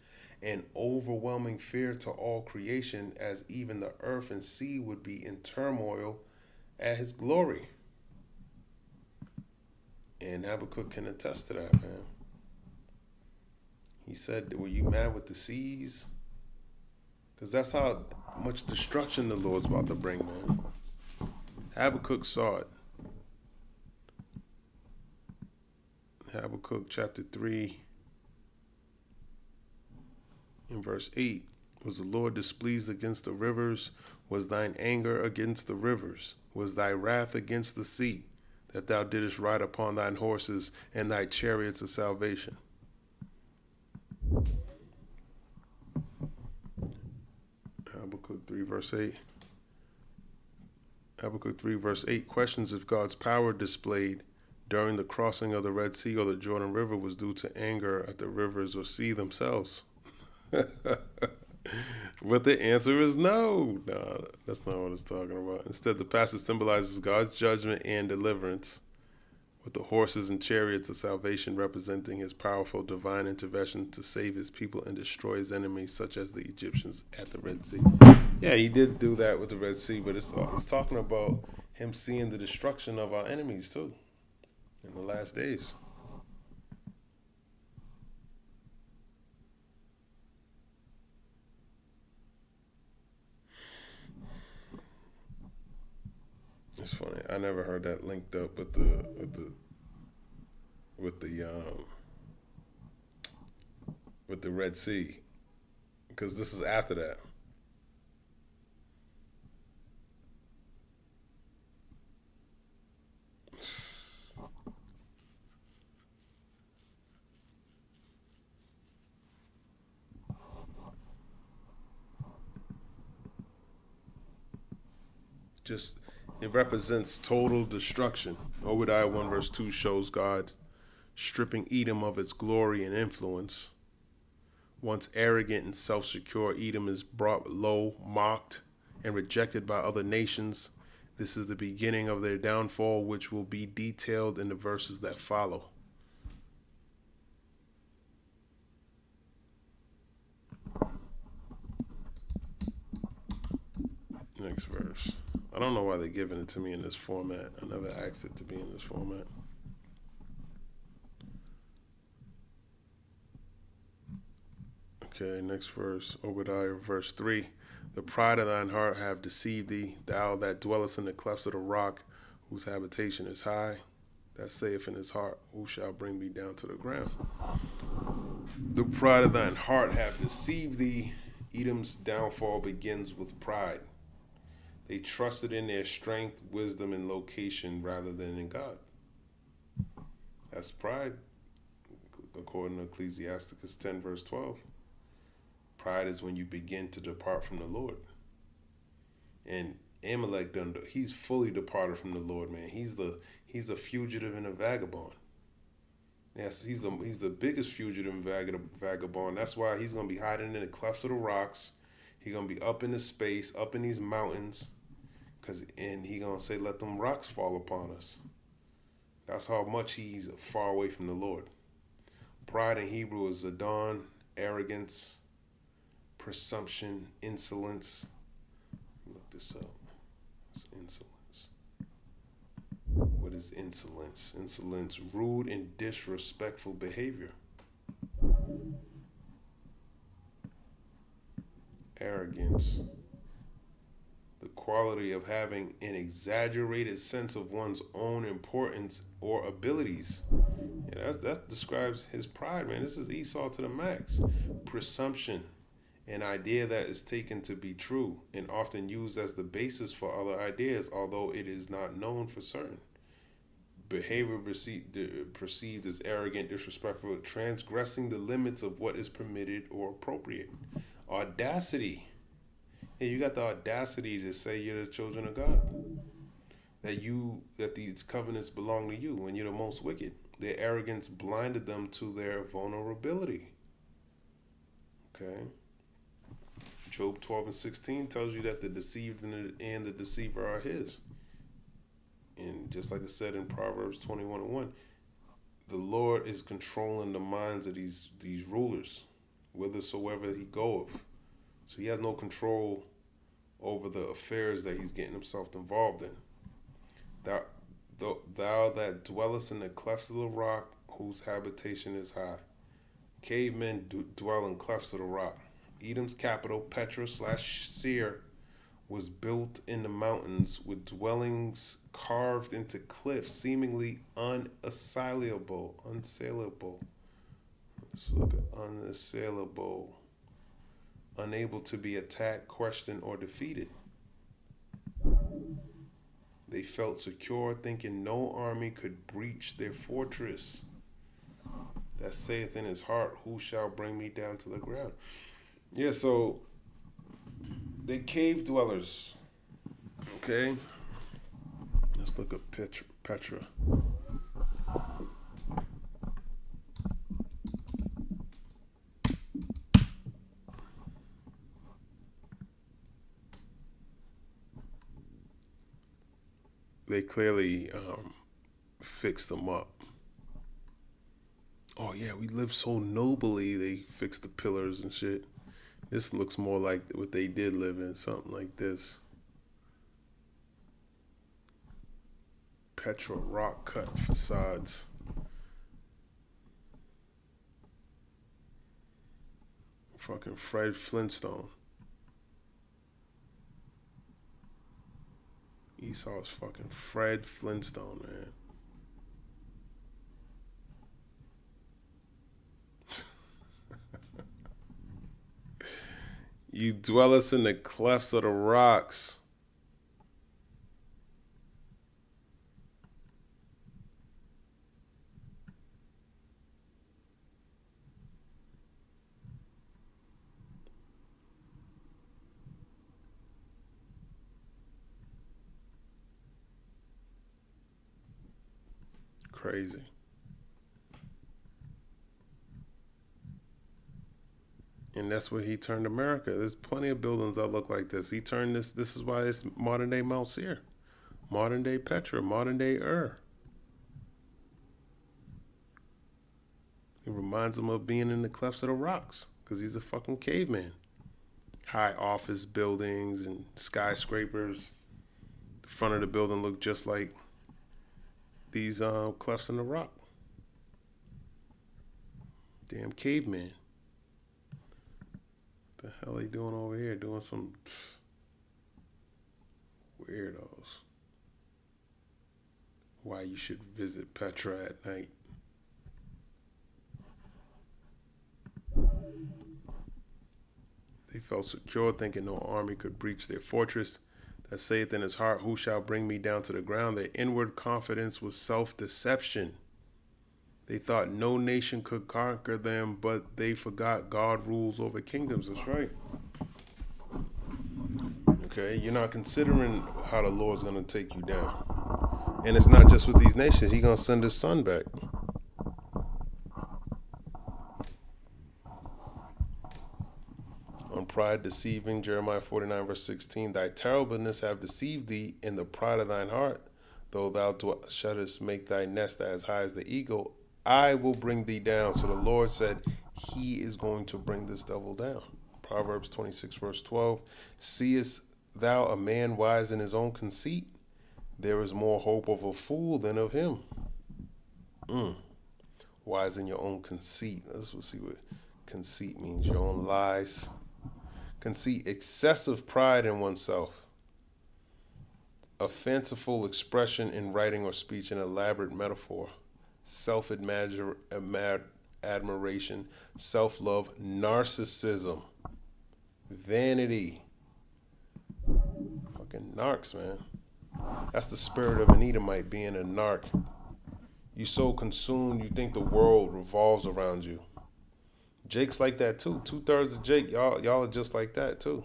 and overwhelming fear to all creation, as even the earth and sea would be in turmoil at his glory. And Habakkuk can attest to that, man. He said, were you mad with the seas? Because that's how much destruction the Lord's about to bring, man. Habakkuk saw it. Habakkuk chapter 3 in verse 8. Was the Lord displeased against the rivers? Was thine anger against the rivers? Was thy wrath against the sea, that thou didst ride upon thine horses and thy chariots of salvation? Habakkuk 3 verse 8. Habakkuk 3 verse 8 questions if God's power displayed during the crossing of the Red Sea or the Jordan River was due to anger at the rivers or sea themselves. But the answer is no. No, that's not what it's talking about. Instead, the passage symbolizes God's judgment and deliverance, with the horses and chariots of salvation representing his powerful divine intervention to save his people and destroy his enemies, such as the Egyptians at the Red Sea. Yeah, he did do that with the Red Sea, but it's talking about him seeing the destruction of our enemies too in the last days. It's funny. I never heard that linked up with the Red Sea, because this is after that. It represents total destruction. Obadiah 1 verse 2 shows God stripping Edom of its glory and influence. Once arrogant and self-secure, Edom is brought low, mocked, and rejected by other nations. This is the beginning of their downfall, which will be detailed in the verses that follow. Next verse. I don't know why they're giving it to me in this format. I never asked it to be in this format. Okay, next verse, Obadiah, verse 3. The pride of thine heart have deceived thee, thou that dwellest in the clefts of the rock, whose habitation is high, that saith in his heart, who shall bring me down to the ground? The pride of thine heart have deceived thee. Edom's downfall begins with pride. They trusted in their strength, wisdom, and location rather than in God. That's pride, according to Ecclesiasticus 10, verse 12. Pride is when you begin to depart from the Lord. And Amalek he's fully departed from the Lord, man. He's a fugitive and a vagabond. Yes, he's the biggest fugitive and vagabond. That's why he's gonna be hiding in the clefts of the rocks. He's gonna be up in the space, up in these mountains. And he gonna say, let them rocks fall upon us. That's how much he's far away from the Lord. Pride in Hebrew is zadon, arrogance, presumption, insolence. Look this up. What's insolence? What is insolence? Insolence, rude and disrespectful behavior. Arrogance, the quality of having an exaggerated sense of one's own importance or abilities. Yeah, that describes his pride, man. This is Esau to the max. Presumption, an idea that is taken to be true and often used as the basis for other ideas, although it is not known for certain. Behavior perceived as arrogant, disrespectful, transgressing the limits of what is permitted or appropriate. Audacity. Yeah, you got the audacity to say you're the children of God. That these covenants belong to you when you're the most wicked. Their arrogance blinded them to their vulnerability. Okay. Job 12:16 tells you that the deceived and the deceiver are his. And just like I said in Proverbs 21:1, the Lord is controlling the minds of these rulers, whithersoever he goeth. So he has no control over the affairs that he's getting himself involved in. Thou that dwellest in the clefts of the rock, whose habitation is high. Cavemen dwell in clefts of the rock. Edom's capital, Petra/Seir, was built in the mountains with dwellings carved into cliffs, seemingly unassailable. Let's look at unassailable. Unable to be attacked, questioned, or defeated. They felt secure, thinking no army could breach their fortress. That saith in his heart, who shall bring me down to the ground? Yeah, so they cave dwellers. Okay? Let's look at Petra. They clearly fixed them up. Oh yeah, we live so nobly. They fixed the pillars and shit. This looks more like what they did live in, something like this. Petra rock cut facades. Fucking Fred Flintstone. Esau's fucking Fred Flintstone, man. You dwellest in the clefts of the rocks. Crazy. And that's where he turned America. There's plenty of buildings that look like this. He turned this is why it's modern day Mount Seir, modern day Petra, modern day Ur. It reminds him of being in the clefts of the rocks because he's a fucking caveman. High office buildings and skyscrapers. The front of the building looked just like these clefts in the rock. Damn caveman. What the hell are you doing over here? Doing some weirdos. Why you should visit Petra at night. They felt secure, thinking no army could breach their fortress. That saith in his heart, who shall bring me down to the ground? Their inward confidence was self-deception. They thought no nation could conquer them, but they forgot God rules over kingdoms. That's right. Okay, you're not considering how the Lord's going to take you down. And it's not just with these nations. He's going to send his son back. On pride deceiving, Jeremiah 49 verse 16, thy terribleness have deceived thee in the pride of thine heart. Though thou shouldest make thy nest as high as the eagle, I will bring thee down. So the Lord said he is going to bring this devil down. Proverbs 26 verse 12, seest thou a man wise in his own conceit? There is more hope of a fool than of him. Wise in your own conceit. Let's see what conceit means. Your own lies. Conceit, excessive pride in oneself. A fanciful expression in writing or speech, an elaborate metaphor. Self-admiration, self-love, narcissism, vanity. Fucking narcs, man. That's the spirit of an Edomite, being a narc. You so consumed, you think the world revolves around you. Jake's like that too. 2/3 of Jake, y'all are just like that too.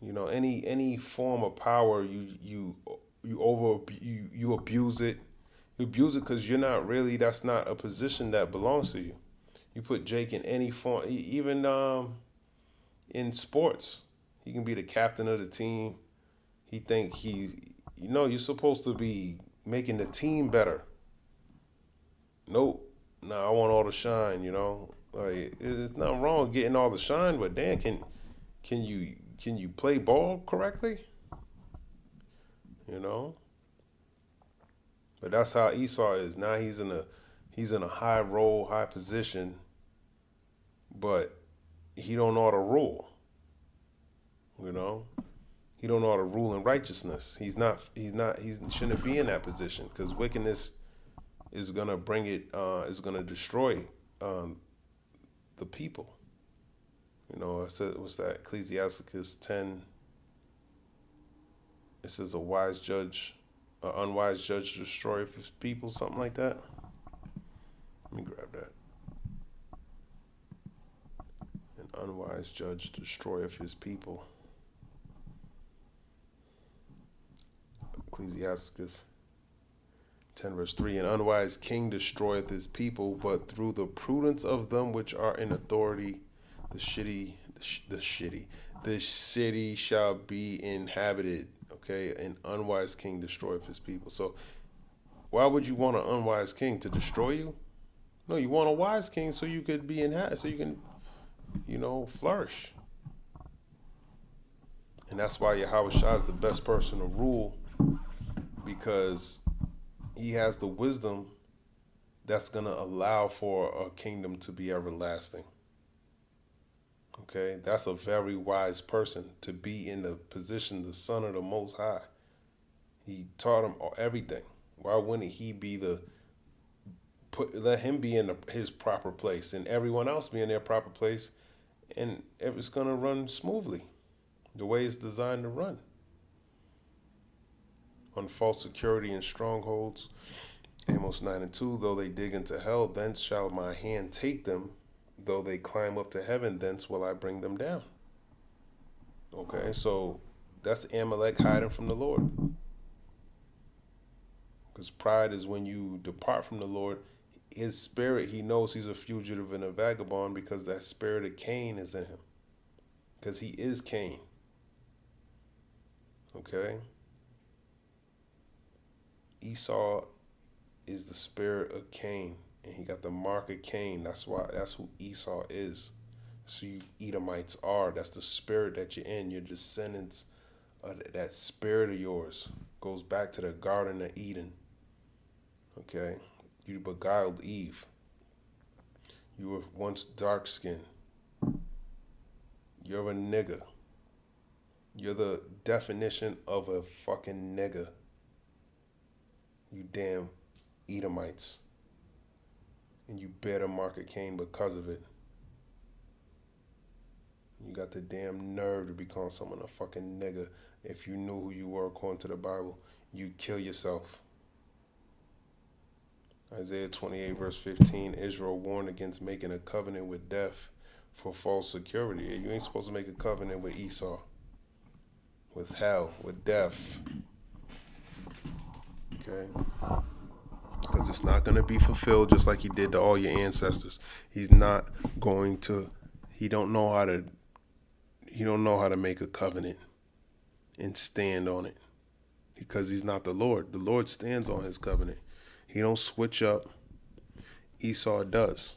You know, any form of power, you abuse it. You abuse it because you're not really. That's not a position that belongs to you. You put Jake in any form, even in sports, he can be the captain of the team. He think you're supposed to be making the team better. Nope. Nah, I want all the shine. You know, like it's not wrong getting all the shine, but Dan, can you play ball correctly? You know. But that's how Esau is. Now he's in a high role, high position, but he don't know how to rule. You know, he don't know how to rule in righteousness. He shouldn't be in that position because wickedness is gonna is gonna destroy the people. You know, what's that? Ecclesiasticus 10. It says an unwise judge destroyeth his people, something like that. Let me grab that. An unwise judge destroyeth his people. Ecclesiasticus 10 verse 3. An unwise king destroyeth his people, but through the prudence of them which are in authority, the city shall be inhabited. Okay, an unwise king destroyeth his people. So why would you want an unwise king? To destroy you? No, you want a wise king so you could be so you can, flourish. And that's why Yahushua is the best person to rule, because he has the wisdom that's going to allow for a kingdom to be everlasting. Okay, that's a very wise person to be in the position, the Son of the Most High. He taught him everything. Why wouldn't he be let him be in his proper place and everyone else be in their proper place, and it's going to run smoothly the way it's designed to run. On false security and strongholds, Amos 9:2, though they dig into hell, thence shall my hand take them. Though they climb up to heaven, thence will I bring them down. Okay, so that's Amalek hiding from the Lord. Because pride is when you depart from the Lord. His spirit, he knows he's a fugitive and a vagabond because that spirit of Cain is in him. Because he is Cain. Okay? Esau is the spirit of Cain. And he got the mark of Cain. That's who Esau is. So you Edomites are. That's the spirit that you're in. Your descendants, that spirit of yours goes back to the Garden of Eden. Okay? You beguiled Eve. You were once dark-skinned. You're a nigger. You're the definition of a fucking nigger. You damn Edomites. And you bear the mark of Cain because of it. You got the damn nerve to be calling someone a fucking nigger. If you knew who you were according to the Bible, you'd kill yourself. Isaiah 28 verse 15, Israel warned against making a covenant with death for false security. You ain't supposed to make a covenant with Esau, with hell, with death. Okay? Because it's not going to be fulfilled just like he did to all your ancestors. He don't know how to make a covenant and stand on it, because he's not the Lord. The Lord stands on his covenant. He don't switch up. Esau does.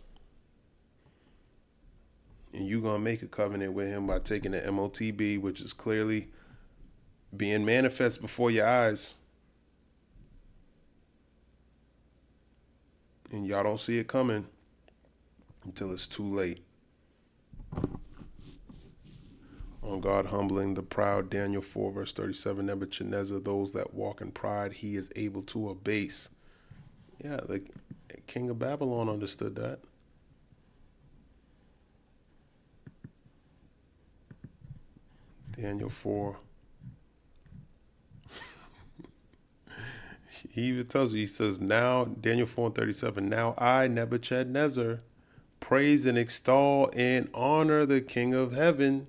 And you're going to make a covenant with him by taking the MOTB, which is clearly being manifest before your eyes. And y'all don't see it coming until it's too late. On God humbling the proud, Daniel 4 verse 37, Nebuchadnezzar, those that walk in pride, he is able to abase. Yeah, the king of Babylon understood that. Daniel 4. He even tells you, he says, now, Daniel 4 and 37, now I, Nebuchadnezzar, praise and extol and honor the King of heaven,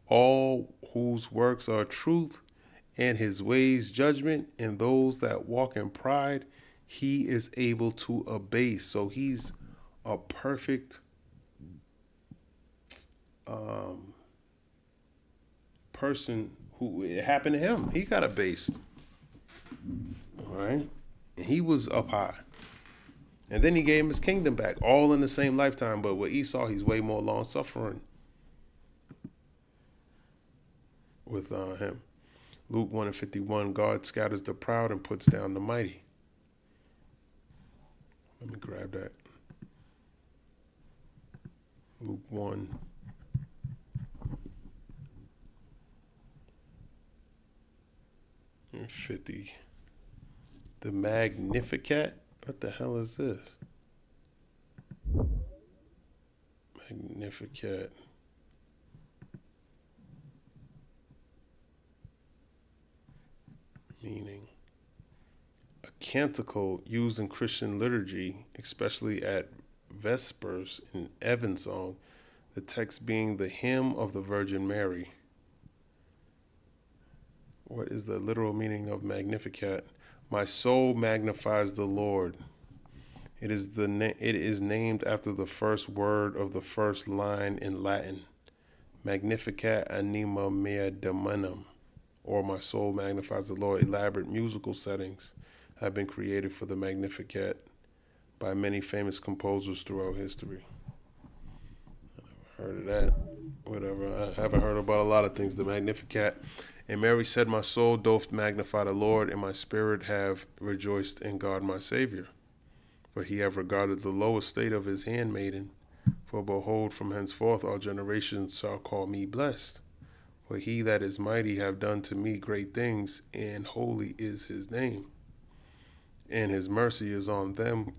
all whose works are truth and his ways judgment, and those that walk in pride, he is able to abase. So he's a perfect person who it happened to him. He got abased. All right. And he was up high. And then he gave him his kingdom back, all in the same lifetime. But with Esau, he's way more long suffering with him. Luke 1 and 51, God scatters the proud and puts down the mighty. Let me grab that. Luke 1. And 50. The Magnificat? What the hell is this? Magnificat. Meaning a canticle used in Christian liturgy, especially at Vespers in Evensong, the text being the hymn of the Virgin Mary. What is the literal meaning of Magnificat? My soul magnifies the Lord. It is named after the first word of the first line in Latin. Magnificat anima mea dominum, or my soul magnifies the Lord. Elaborate musical settings have been created for the Magnificat by many famous composers throughout history. I never heard of that. Whatever. I haven't heard about a lot of things. The Magnificat. And Mary said, my soul doth magnify the Lord, and my spirit have rejoiced in God my Savior. For he have regarded the low estate of his handmaiden. For behold, from henceforth all generations shall call me blessed. For he that is mighty have done to me great things, and holy is his name. And his mercy is on them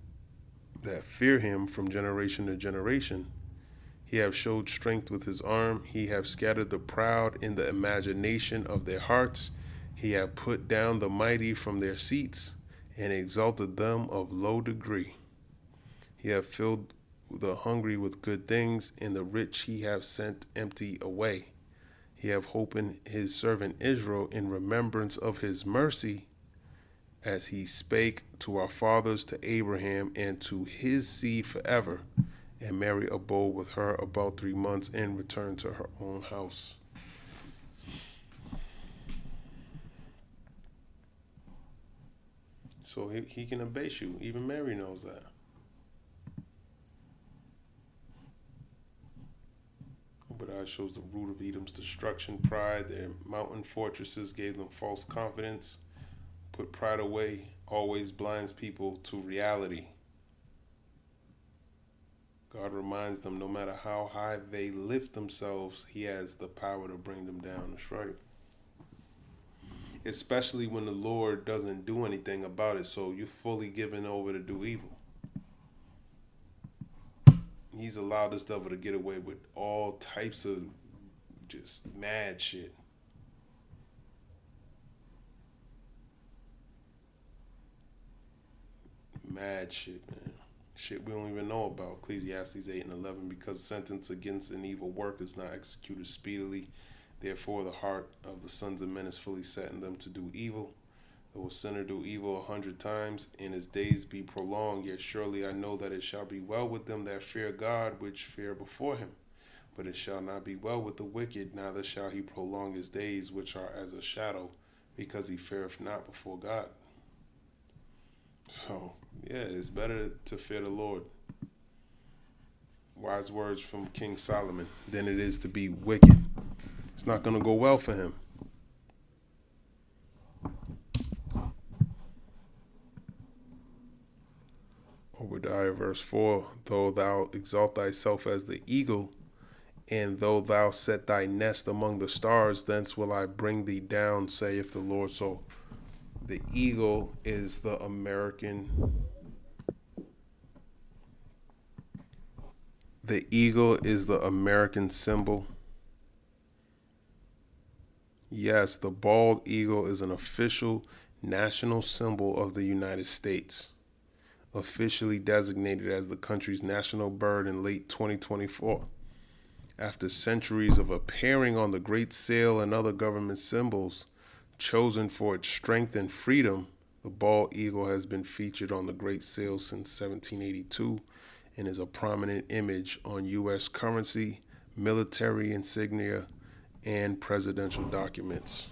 that fear him from generation to generation. He have showed strength with his arm. He have scattered the proud in the imagination of their hearts. He have put down the mighty from their seats and exalted them of low degree. He have filled the hungry with good things, and the rich he have sent empty away. He have holpen his servant Israel in remembrance of his mercy, as he spake to our fathers, to Abraham, and to his seed forever. And Mary abode with her about 3 months and returned to her own house. So he can abase you. Even Mary knows that. Obadiah shows the root of Edom's destruction, pride. Their mountain fortresses gave them false confidence. Put pride away always blinds people to reality. God reminds them no matter how high they lift themselves, he has the power to bring them down. That's right. Especially when the Lord doesn't do anything about it, so you're fully given over to do evil. He's allowed this devil to get away with all types of just mad shit. Mad shit, man. Shit we don't even know about. Ecclesiastes 8 and 11. Because sentence against an evil work is not executed speedily, therefore the heart of the sons of men is fully set in them to do evil. Though a sinner do evil 100 times, and his days be prolonged, yet surely I know that it shall be well with them that fear God, which fear before him. But it shall not be well with the wicked, neither shall he prolong his days, which are as a shadow, because he feareth not before God. So, yeah, it's better to fear the Lord. Wise words from King Solomon than it is to be wicked. It's not going to go well for him. Obadiah verse 4, though thou exalt thyself as the eagle, and though thou set thy nest among the stars, thence will I bring thee down, saith the Lord. So the eagle is the American symbol. Yes, the bald eagle is an official national symbol of the United States, officially designated as the country's national bird in late 2024. After centuries of appearing on the Great Seal and other government symbols, chosen for its strength and freedom, the bald eagle has been featured on the Great Seal since 1782 and is a prominent image on U.S. currency, military insignia, and presidential documents.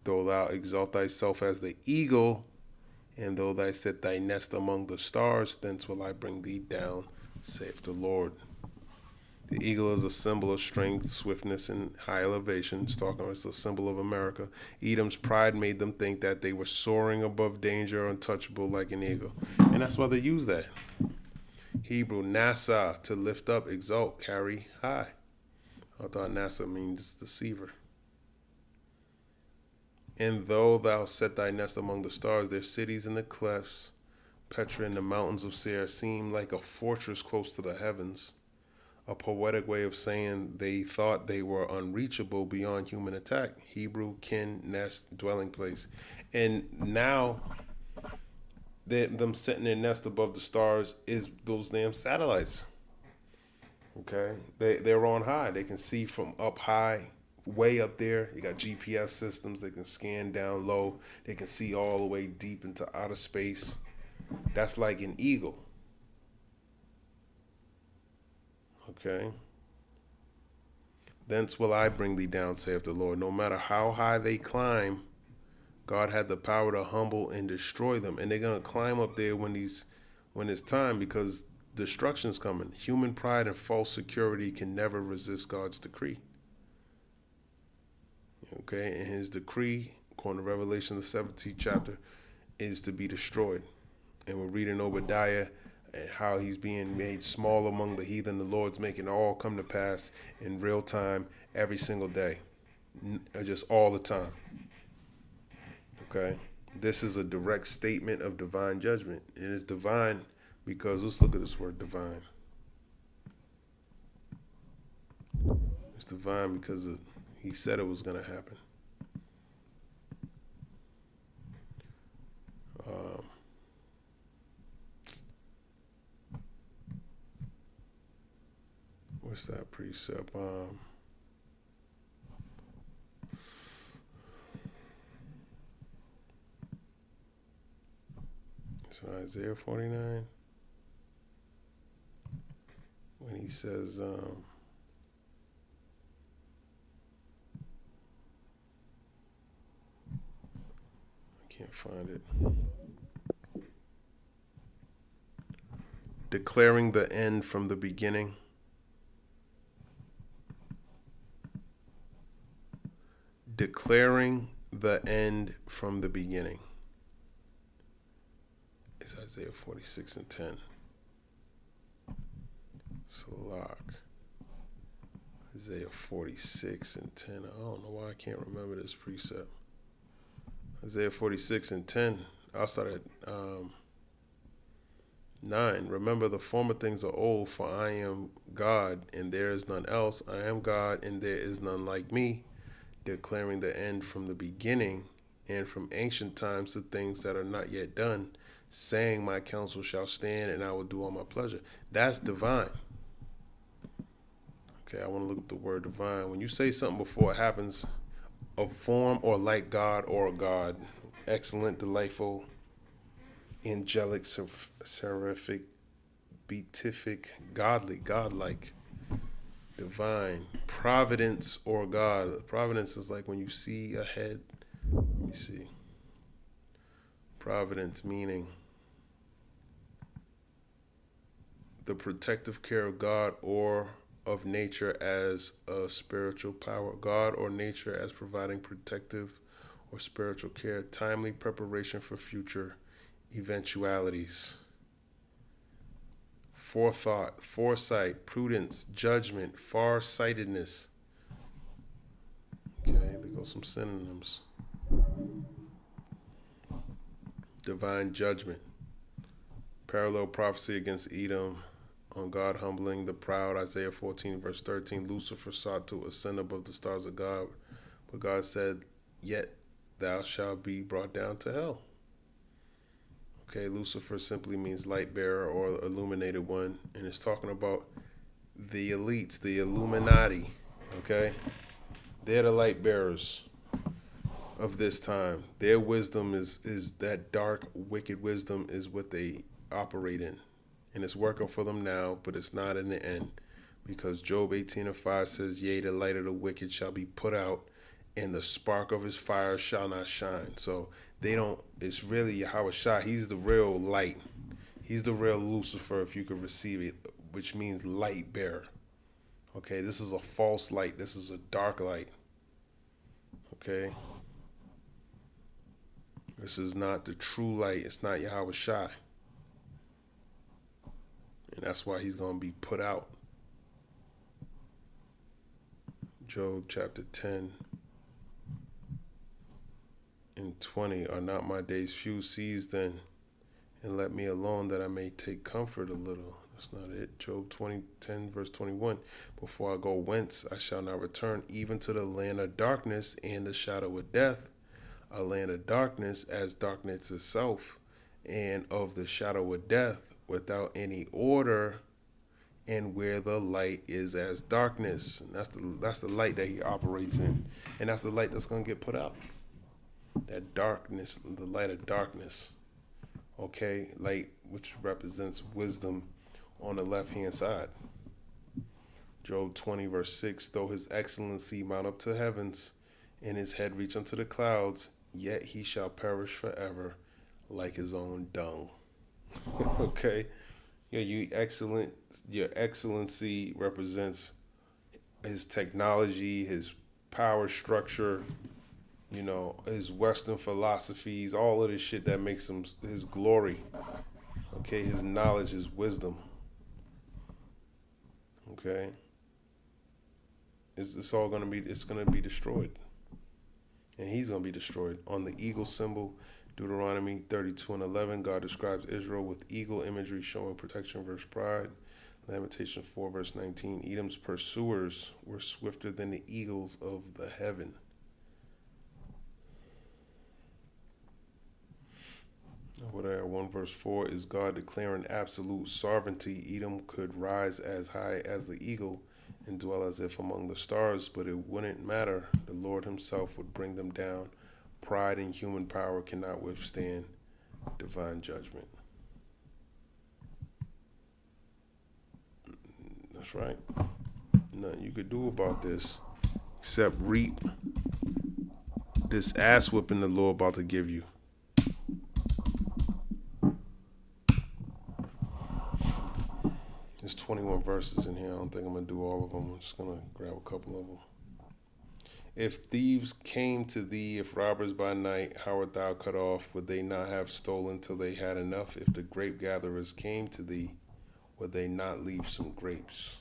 Though thou exalt thyself as the eagle, and though thou set thy nest among the stars, thence will I bring thee down, saith the Lord. The eagle is a symbol of strength, swiftness, and high elevation. It's a symbol of America. Edom's pride made them think that they were soaring above danger, untouchable like an eagle. And that's why they use that. Hebrew, Nasa, to lift up, exalt, carry, high. I thought Nasa means deceiver. And though thou set thy nest among the stars, their cities in the clefts, Petra in the mountains of Seir, seem like a fortress close to the heavens. A poetic way of saying they thought they were unreachable beyond human attack. Hebrew, kin, nest, dwelling place. And now, them setting their nest above the stars is those damn satellites. Okay? They're on high. They can see from up high, way up there. You got GPS systems. They can scan down low. They can see all the way deep into outer space. That's like an eagle. Okay? Thence will I bring thee down, saith the Lord. No matter how high they climb, God had the power to humble and destroy them. And they're going to climb up there when it's time, because destruction's coming. Human pride and false security can never resist God's decree. Okay? And his decree, according to Revelation, the 17th chapter, is to be destroyed. And we're reading Obadiah and how he's being made small among the heathen. The Lord's making it all come to pass in real time, every single day, just all the time. Okay? This is a direct statement of divine judgment. It is divine because, let's look at this word divine. It's divine because he said it was going to happen. What's that precept? It's in Isaiah 49. When he says, I can't find it. Declaring the end from the beginning. Declaring the end from the beginning. It's Isaiah 46 and 10. Salak. Isaiah 46 and 10. I don't know why I can't remember this precept. Isaiah 46 and 10. I'll start at 9. Remember the former things are old, for I am God, and there is none else. I am God, and there is none like me. Declaring the end from the beginning, and from ancient times the things that are not yet done, saying my counsel shall stand, and I will do all my pleasure. That's divine. Okay, I want to look up the word divine. When you say something before it happens, of form or like God or a God, excellent, delightful, angelic, seraphic, beatific, godly, godlike, divine, providence or God. Providence is like when you see ahead. Let me see. Providence meaning the protective care of God or of nature as a spiritual power. God or nature as providing protective or spiritual care, timely preparation for future eventualities. Forethought, foresight, prudence, judgment, far-sightedness. Okay, there go some synonyms. Divine judgment. Parallel prophecy against Edom on God humbling the proud. Isaiah 14 verse 13. Lucifer sought to ascend above the stars of God, but God said, yet thou shalt be brought down to hell. Okay, Lucifer simply means light bearer or illuminated one, and it's talking about the elites, the Illuminati. Okay, they're the light bearers of this time. Their wisdom is that dark, wicked wisdom is what they operate in, and it's working for them now, but it's not in the end, because Job 18:5 says, yea, the light of the wicked shall be put out, and the spark of his fire shall not shine. So they don't, it's really Yahushua. He's the real light. He's the real Lucifer, if you could receive it, which means light bearer. Okay, this is a false light. This is a dark light. Okay. This is not the true light. It's not Yahushua. And that's why he's going to be put out. Job chapter 10 and 20. Are not my days few? Cease then, and let me alone, that I may take comfort a little. That's not it. Job 10 verse 21. Before I go whence, I shall not return, even to the land of darkness and the shadow of death. A land of darkness as darkness itself, and of the shadow of death, without any order, and where the light is as darkness. And that's the light that he operates in, and that's the light that's going to get put out. That darkness, the light of darkness. Okay, light which represents wisdom on the left hand side. Job 20 verse 6. Though his excellency mount up to heavens, and his head reach unto the clouds, yet he shall perish forever like his own dung. Okay, your excellency represents his technology, his power structure, you know, his Western philosophies, all of this shit that makes him his glory. Okay, his knowledge, his wisdom. Okay, it's all gonna be destroyed. And he's going to be destroyed. On the eagle symbol, Deuteronomy 32:11, God describes Israel with eagle imagery showing protection versus pride. Lamentations 4 verse 19, Edom's pursuers were swifter than the eagles of the heaven. Over there, 1 verse 4 is God declaring absolute sovereignty. Edom could rise as high as the eagle and dwell as if among the stars, but it wouldn't matter. The Lord himself would bring them down. Pride and human power cannot withstand divine judgment. That's right. Nothing you could do about this except reap this ass whipping the Lord about to give you. There's 21 verses in here. I don't think I'm going to do all of them. I'm just going to grab a couple of them. If thieves came to thee, if robbers by night, how art thou cut off? Would they not have stolen till they had enough? If the grape gatherers came to thee, would they not leave some grapes?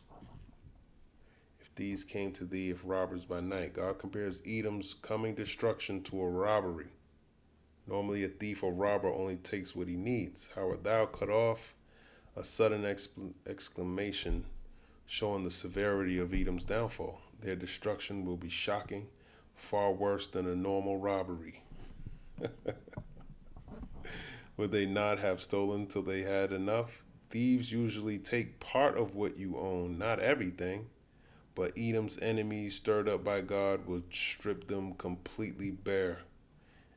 If thieves came to thee, if robbers by night. God compares Edom's coming destruction to a robbery. Normally a thief or robber only takes what he needs. How art thou cut off? A sudden exclamation showing the severity of Edom's downfall. Their destruction will be shocking, far worse than a normal robbery. Would they not have stolen till they had enough? Thieves usually take part of what you own, not everything. But Edom's enemies, stirred up by God, will strip them completely bare.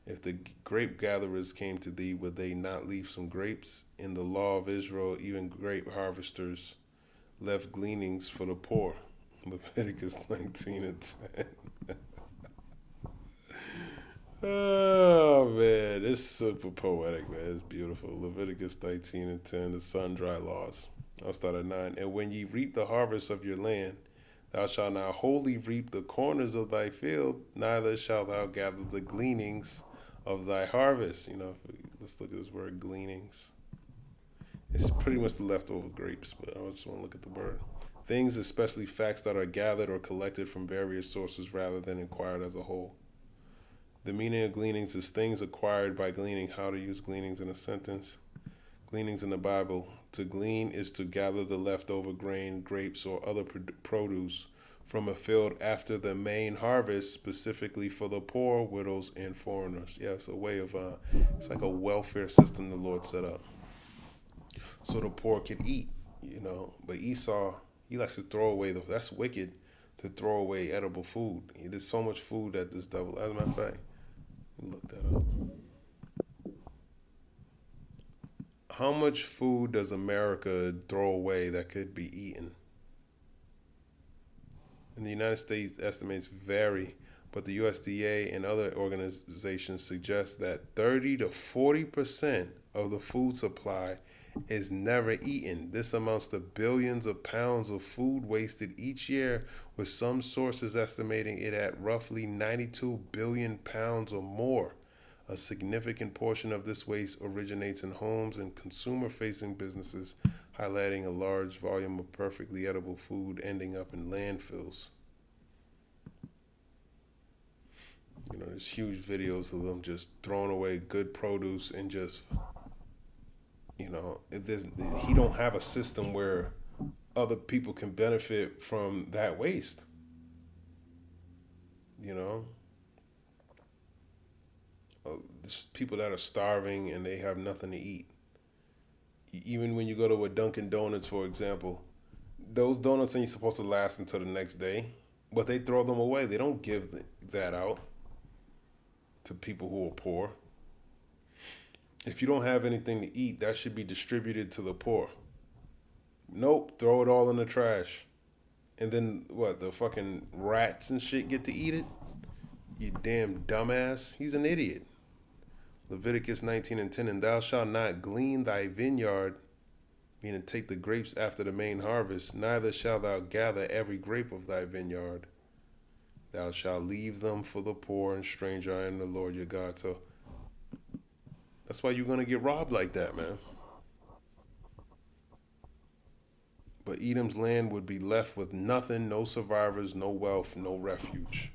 If the grape gatherers came to thee, would they not leave some grapes? In the law of Israel, even grape harvesters left gleanings for the poor. Leviticus 19 and 10. Oh, man, it's super poetic, man. It's beautiful. Leviticus 19 and 10, the sun-dry laws. I'll start at 9. And when ye reap the harvest of your land, thou shalt not wholly reap the corners of thy field, neither shalt thou gather the gleanings of thy harvest. You know, let's look at this word gleanings. It's pretty much the leftover grapes, but I just want to look at the word. Things, especially facts that are gathered or collected from various sources rather than acquired as a whole. The meaning of gleanings is things acquired by gleaning. How to use gleanings in a sentence. Gleanings in the Bible. To glean is to gather the leftover grain, grapes, or other produce from a field after the main harvest, specifically for the poor, widows, and foreigners. Yeah, it's a way of, it's like a welfare system the Lord set up. So the poor could eat, you know. But Esau, he likes to throw away, that's wicked, to throw away edible food. There's so much food that this devil, as a matter of fact, look that up. How much food does America throw away that could be eaten? In the United States, estimates vary, but the USDA and other organizations suggest that 30 to 40% of the food supply is never eaten. This amounts to billions of pounds of food wasted each year, with some sources estimating it at roughly 92 billion pounds or more. A significant portion of this waste originates in homes and consumer-facing businesses, highlighting a large volume of perfectly edible food ending up in landfills. You know, there's huge videos of them just throwing away good produce and just, you know, he don't have a system where other people can benefit from that waste. You know? There's people that are starving and they have nothing to eat. Even when you go to a Dunkin' Donuts, for example, those donuts ain't supposed to last until the next day, but they throw them away. They don't give that out to people who are poor. If you don't have anything to eat, that should be distributed to the poor. Nope, throw it all in the trash. And then what, the fucking rats and shit get to eat it? You damn dumbass. He's an idiot. Leviticus 19:10, and thou shalt not glean thy vineyard, meaning take the grapes after the main harvest, neither shalt thou gather every grape of thy vineyard. Thou shalt leave them for the poor and stranger. I am the Lord your God. So that's why you're going to get robbed like that, man. But Edom's land would be left with nothing, no survivors, no wealth, no refuge.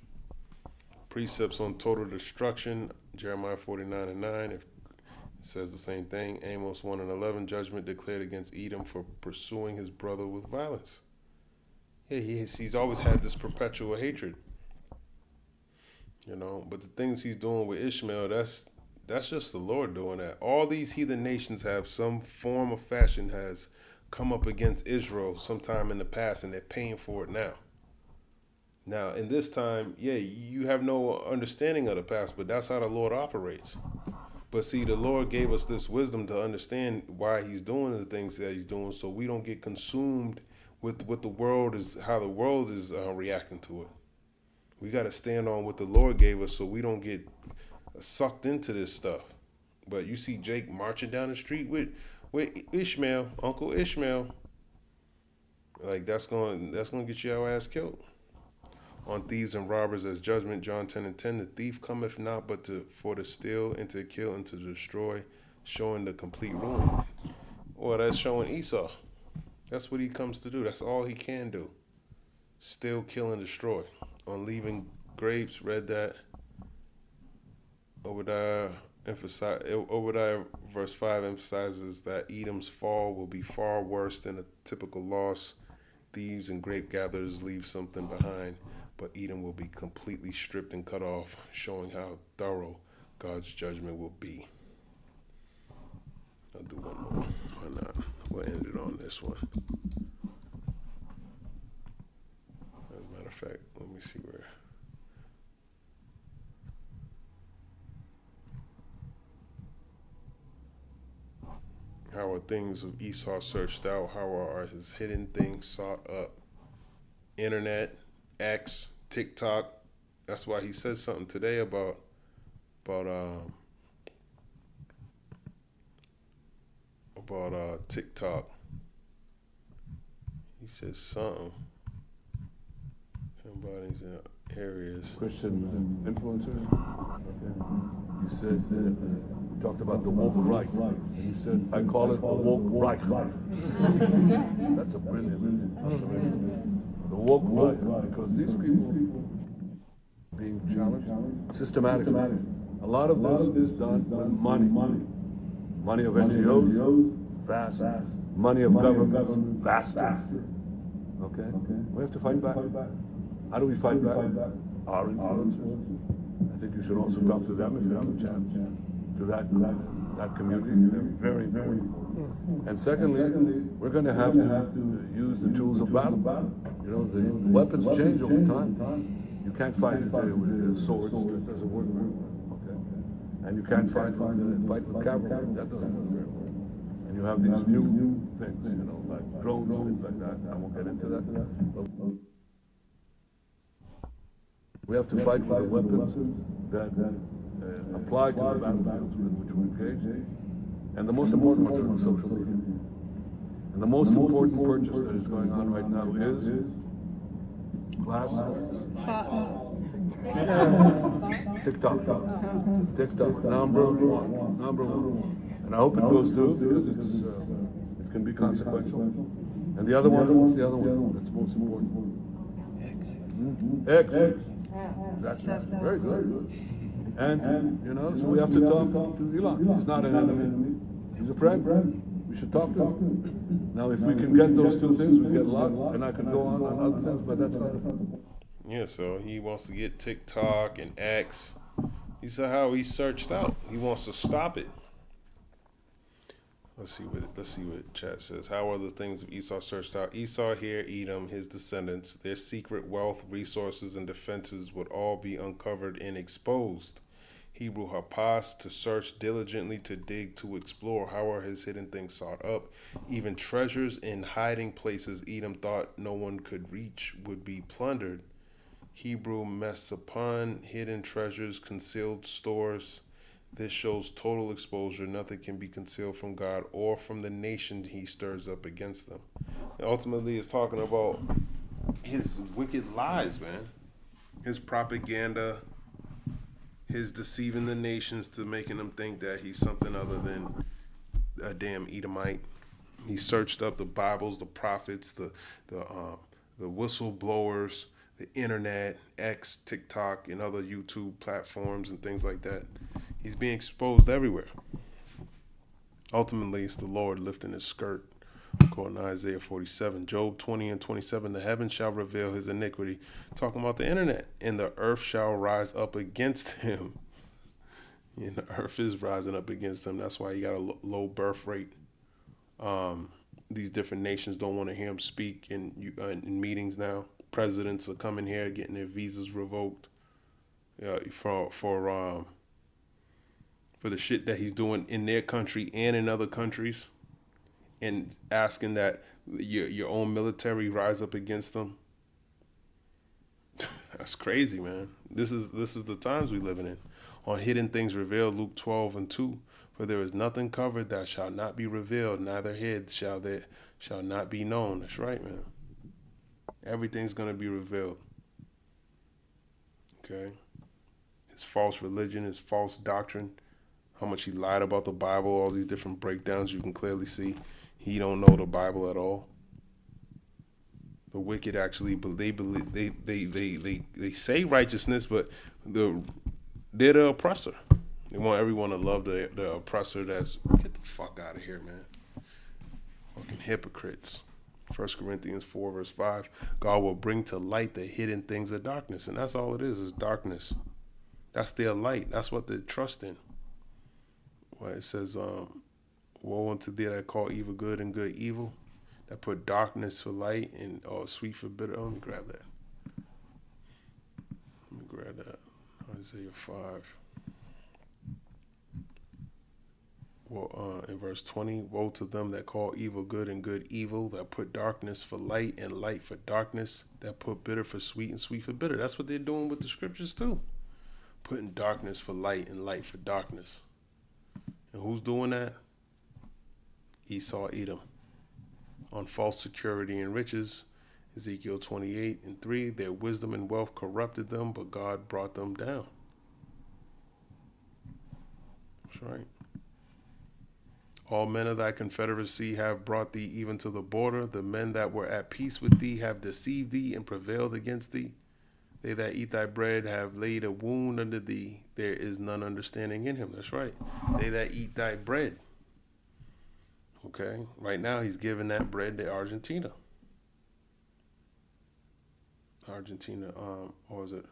Precepts on total destruction, Jeremiah 49:9, it says the same thing. Amos 1:11, judgment declared against Edom for pursuing his brother with violence. Yeah, he's always had this perpetual hatred. You know, but the things he's doing with Ishmael, that's just the Lord doing that. All these heathen nations have some form of fashion has come up against Israel sometime in the past, and they're paying for it now. Now, in this time, yeah, you have no understanding of the past, but that's how the Lord operates. But see, the Lord gave us this wisdom to understand why he's doing the things that he's doing, so we don't get consumed with what the world is, how the world is reacting to it. We got to stand on what the Lord gave us so we don't get sucked into this stuff. But you see Jake marching down the street with Ishmael, Uncle Ishmael. Like that's going to get your ass killed. On thieves and robbers as judgment, John 10:10, the thief cometh not but for to steal and to kill and to destroy, showing the complete ruin. Well, that's showing Esau. That's what he comes to do. That's all he can do. Steal, kill, and destroy. On leaving grapes, read that. Obadiah verse 5 emphasizes that Edom's fall will be far worse than a typical loss. Thieves and grape gatherers leave something behind, but Edom will be completely stripped and cut off, showing how thorough God's judgment will be. I'll do one more. Why not? We'll end it on this one. As a matter of fact, let me see where. How are things of Esau searched out? How are his hidden things sought up? Internet, X, TikTok. That's why he said something today about TikTok. He said something. Somebody's in areas. Christian influencers. Okay. He said that. He talked about the woke right. And he said, I call it the woke right. That's a brilliant observation. The woke right, because these people being challenged systematically. A lot of this is done with money. Money of NGOs, vast. Money of governments, vast. Okay? We have to fight back. How do we fight back? Our influencers. I think you should also talk to them if you have a chance. To that community. They're very, very important. And secondly, we're going to have to use the tools of battle. You know, the weapons change over time. You can't fight today with swords. That doesn't work very well. Okay? And you can't fight with cavalry. That doesn't work very well. And you have these new things, you know, like drones, things like that. I won't get into that. But we have to fight with the weapons that apply to the battlefields in which we engage. And the most important ones are the social media. And the most important purchase that is going on right now is glasses. TikTok, number one. And I hope it goes through because it can be consequential. And the other one, what's the other one that's most important? X. Exactly. Very good. And, you know, so we have to talk to Elon. He's not an enemy. He's a friend. We should talk to him. Now, if we can get those two things, we get a lot. And I can go on other things, but that's not the point. Yeah, so he wants to get TikTok and X. He said how he searched out. He wants to stop it. Let's see what chat says. How are the things of Esau searched out? Esau here, Edom, his descendants, their secret wealth, resources, and defenses would all be uncovered and exposed. Hebrew Hapas, to search diligently, to dig, to explore. How are his hidden things sought up? Even treasures in hiding places Edom thought no one could reach would be plundered. Hebrew Mesopon, hidden treasures, concealed stores. This shows total exposure. Nothing can be concealed from God or from the nation he stirs up against them. And ultimately, it's talking about his wicked lies, man. His propaganda, his deceiving the nations to making them think that he's something other than a damn Edomite. He searched up the Bibles, the prophets, the whistleblowers, the internet, X, TikTok, and other YouTube platforms and things like that. He's being exposed everywhere. Ultimately, it's the Lord lifting his skirt, according to Isaiah 47. Job 20 and 27, the heavens shall reveal his iniquity. Talking about the internet. And the earth shall rise up against him. And the earth is rising up against him. That's why he got a low birth rate. These different nations don't want to hear him speak in meetings now. Presidents are coming here, getting their visas revoked for the shit that he's doing in their country and in other countries, and asking that your own military rise up against them. That's crazy, man. This is the times we living in. On hidden things revealed, Luke 12 and 2. For there is nothing covered that shall not be revealed, neither hid shall not be known. That's right, man. Everything's gonna be revealed. Okay. His false religion, his false doctrine. How much he lied about the Bible, all these different breakdowns, you can clearly see he don't know the Bible at all. The wicked actually, they say righteousness, but they're the oppressor. They want everyone to love the oppressor. Get the fuck out of here, man. Fucking hypocrites. 1 Corinthians 4 verse 5. God will bring to light the hidden things of darkness, and that's all it is darkness. That's their light. That's what they trust in. Well, it says, woe unto thee that call evil good and good evil, that put darkness for light and sweet for bitter. Let me grab that. Isaiah 5. Well, in verse 20, woe to them that call evil good and good evil, that put darkness for light and light for darkness, that put bitter for sweet and sweet for bitter. That's what they're doing with the scriptures too. Putting darkness for light and light for darkness. And who's doing that? Esau, Edom. On false security and riches, Ezekiel 28 and 3, their wisdom and wealth corrupted them, but God brought them down. That's right. All men of thy confederacy have brought thee even to the border. The men that were at peace with thee have deceived thee and prevailed against thee. They that eat thy bread have laid a wound under thee. There is none understanding in him. That's right. They that eat thy bread. Okay. Right now he's giving that bread to Argentina. Argentina, or was it?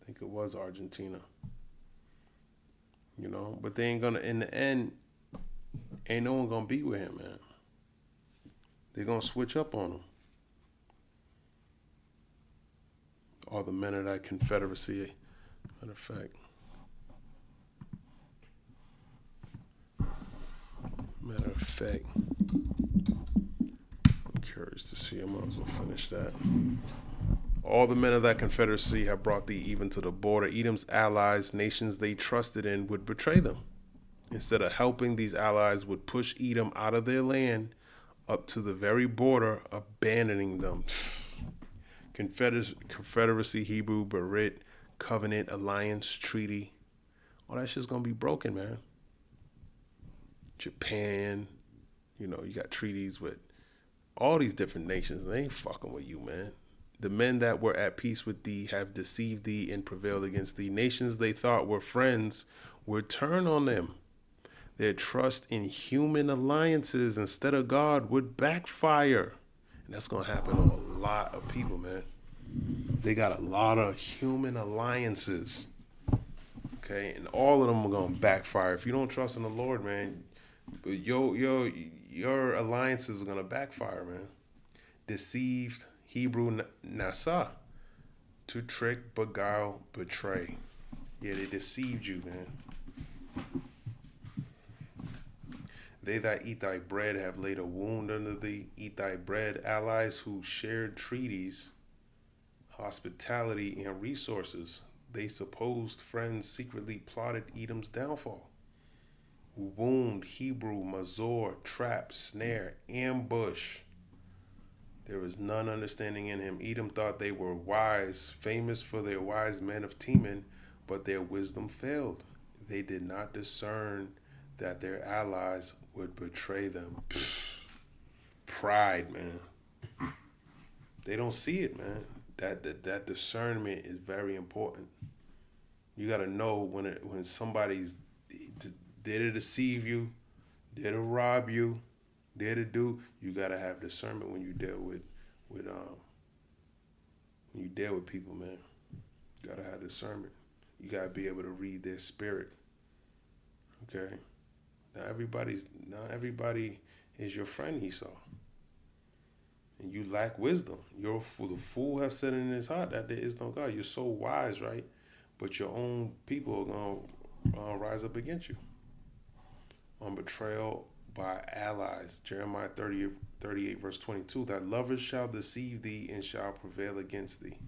I think it was Argentina. You know, but they ain't gonna, in the end, ain't no one gonna be with him, man. They're gonna switch up on him. All the men of that confederacy. Matter of fact. I'm curious to see. I might as well finish that. All the men of that confederacy have brought thee even to the border. Edom's allies, nations they trusted in, would betray them. Instead of helping, these allies would push Edom out of their land up to the very border, abandoning them. Confederacy, Hebrew, Berit, covenant, alliance, treaty. All that shit's gonna be broken, man. Japan, you know, you got treaties with all these different nations. They ain't fucking with you, man. The men that were at peace with thee have deceived thee and prevailed against thee. Nations they thought were friends would turn on them. Their trust in human alliances instead of God would backfire. And that's going to happen to a lot of people, man. They got a lot of human alliances. Okay? And all of them are going to backfire. If you don't trust in the Lord, man, your alliances are going to backfire, man. Deceived, Hebrew, nasa, to trick, beguile, betray. Yeah, they deceived you, man. They that eat thy bread have laid a wound under thee. Eat thy bread, allies who shared treaties, hospitality, and resources. They supposed friends secretly plotted Edom's downfall. Wound, Hebrew, mazor, trap, snare, ambush. There was none understanding in him. Edom thought they were wise, famous for their wise men of Teman, but their wisdom failed. They did not discern that their allies would betray them. Pride, man. They don't see it, man. That discernment is very important. You got to know when somebody's there to deceive you, there to rob you, there to do. You got to have discernment when you deal with people, man. You got to have discernment. You got to be able to read their spirit. Okay. Not everybody is your friend, Esau. And you lack wisdom. The fool has said in his heart that there is no God. You're so wise, right? But your own people are going to rise up against you. On betrayal by allies. Jeremiah 38 verse 22. Thy lovers shall deceive thee and shall prevail against thee.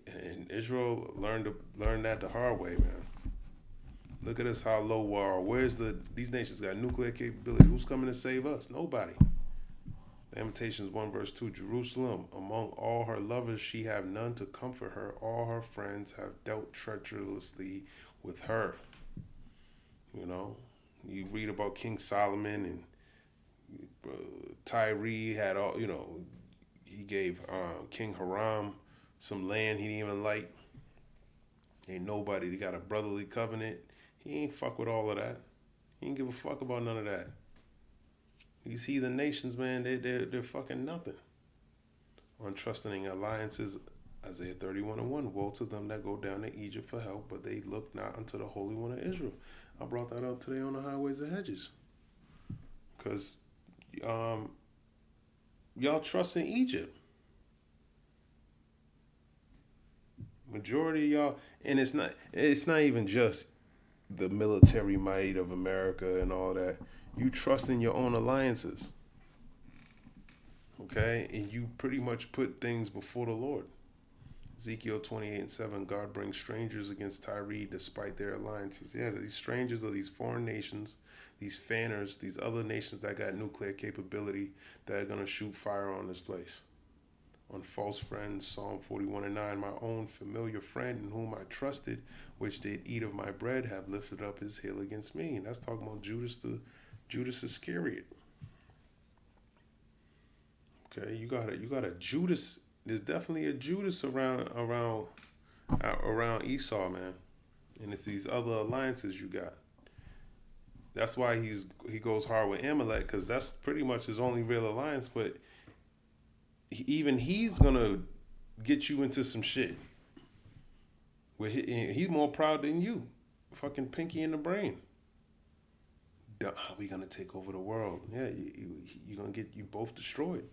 And Israel learned that the hard way, man. Look at us, how low we are. These nations got nuclear capability. Who's coming to save us? Nobody. Lamentations 1 verse 2. Jerusalem, among all her lovers, she have none to comfort her. All her friends have dealt treacherously with her. You know, you read about King Solomon and Tyre had all, you know, he gave King Hiram some land he didn't even like. Ain't nobody. They got a brotherly covenant. He ain't fuck with all of that. He ain't give a fuck about none of that. These heathen nations, man, they're fucking nothing. On trusting alliances, Isaiah 31:1. Woe to them that go down to Egypt for help, but they look not unto the Holy One of Israel. I brought that up today on the highways and hedges. Because y'all trust in Egypt. Majority of y'all, and it's not even just the military might of America and all that. You trust in your own alliances. Okay? And you pretty much put things before the Lord. Ezekiel 28:7, God brings strangers against Tyre despite their alliances. Yeah, these strangers are these foreign nations, these fanners, these other nations that got nuclear capability that are going to shoot fire on this place. On false friends, Psalm 41:9, my own familiar friend in whom I trusted, which did eat of my bread, have lifted up his heel against me. And that's talking about Judas Judas Iscariot. Okay, you got a Judas. There's definitely a Judas around Esau, man. And it's these other alliances you got. That's why he goes hard with Amalek, because that's pretty much his only real alliance. But even he's gonna get you into some shit. Where he's more proud than you, fucking pinky in the brain. We gonna take over the world? Yeah, you're gonna get you both destroyed.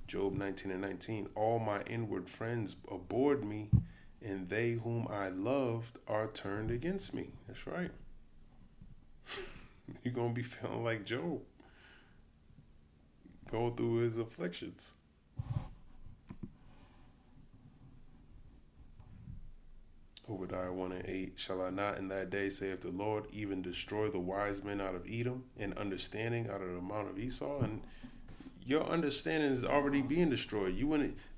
Job 19:19. All my inward friends abhorred me, and they whom I loved are turned against me. That's right. You're going to be feeling like Job, going through his afflictions. Obadiah 1:8. Shall I not in that day, saith the Lord, even destroy the wise men out of Edom, and understanding out of the mount of Esau? And your understanding is already being destroyed.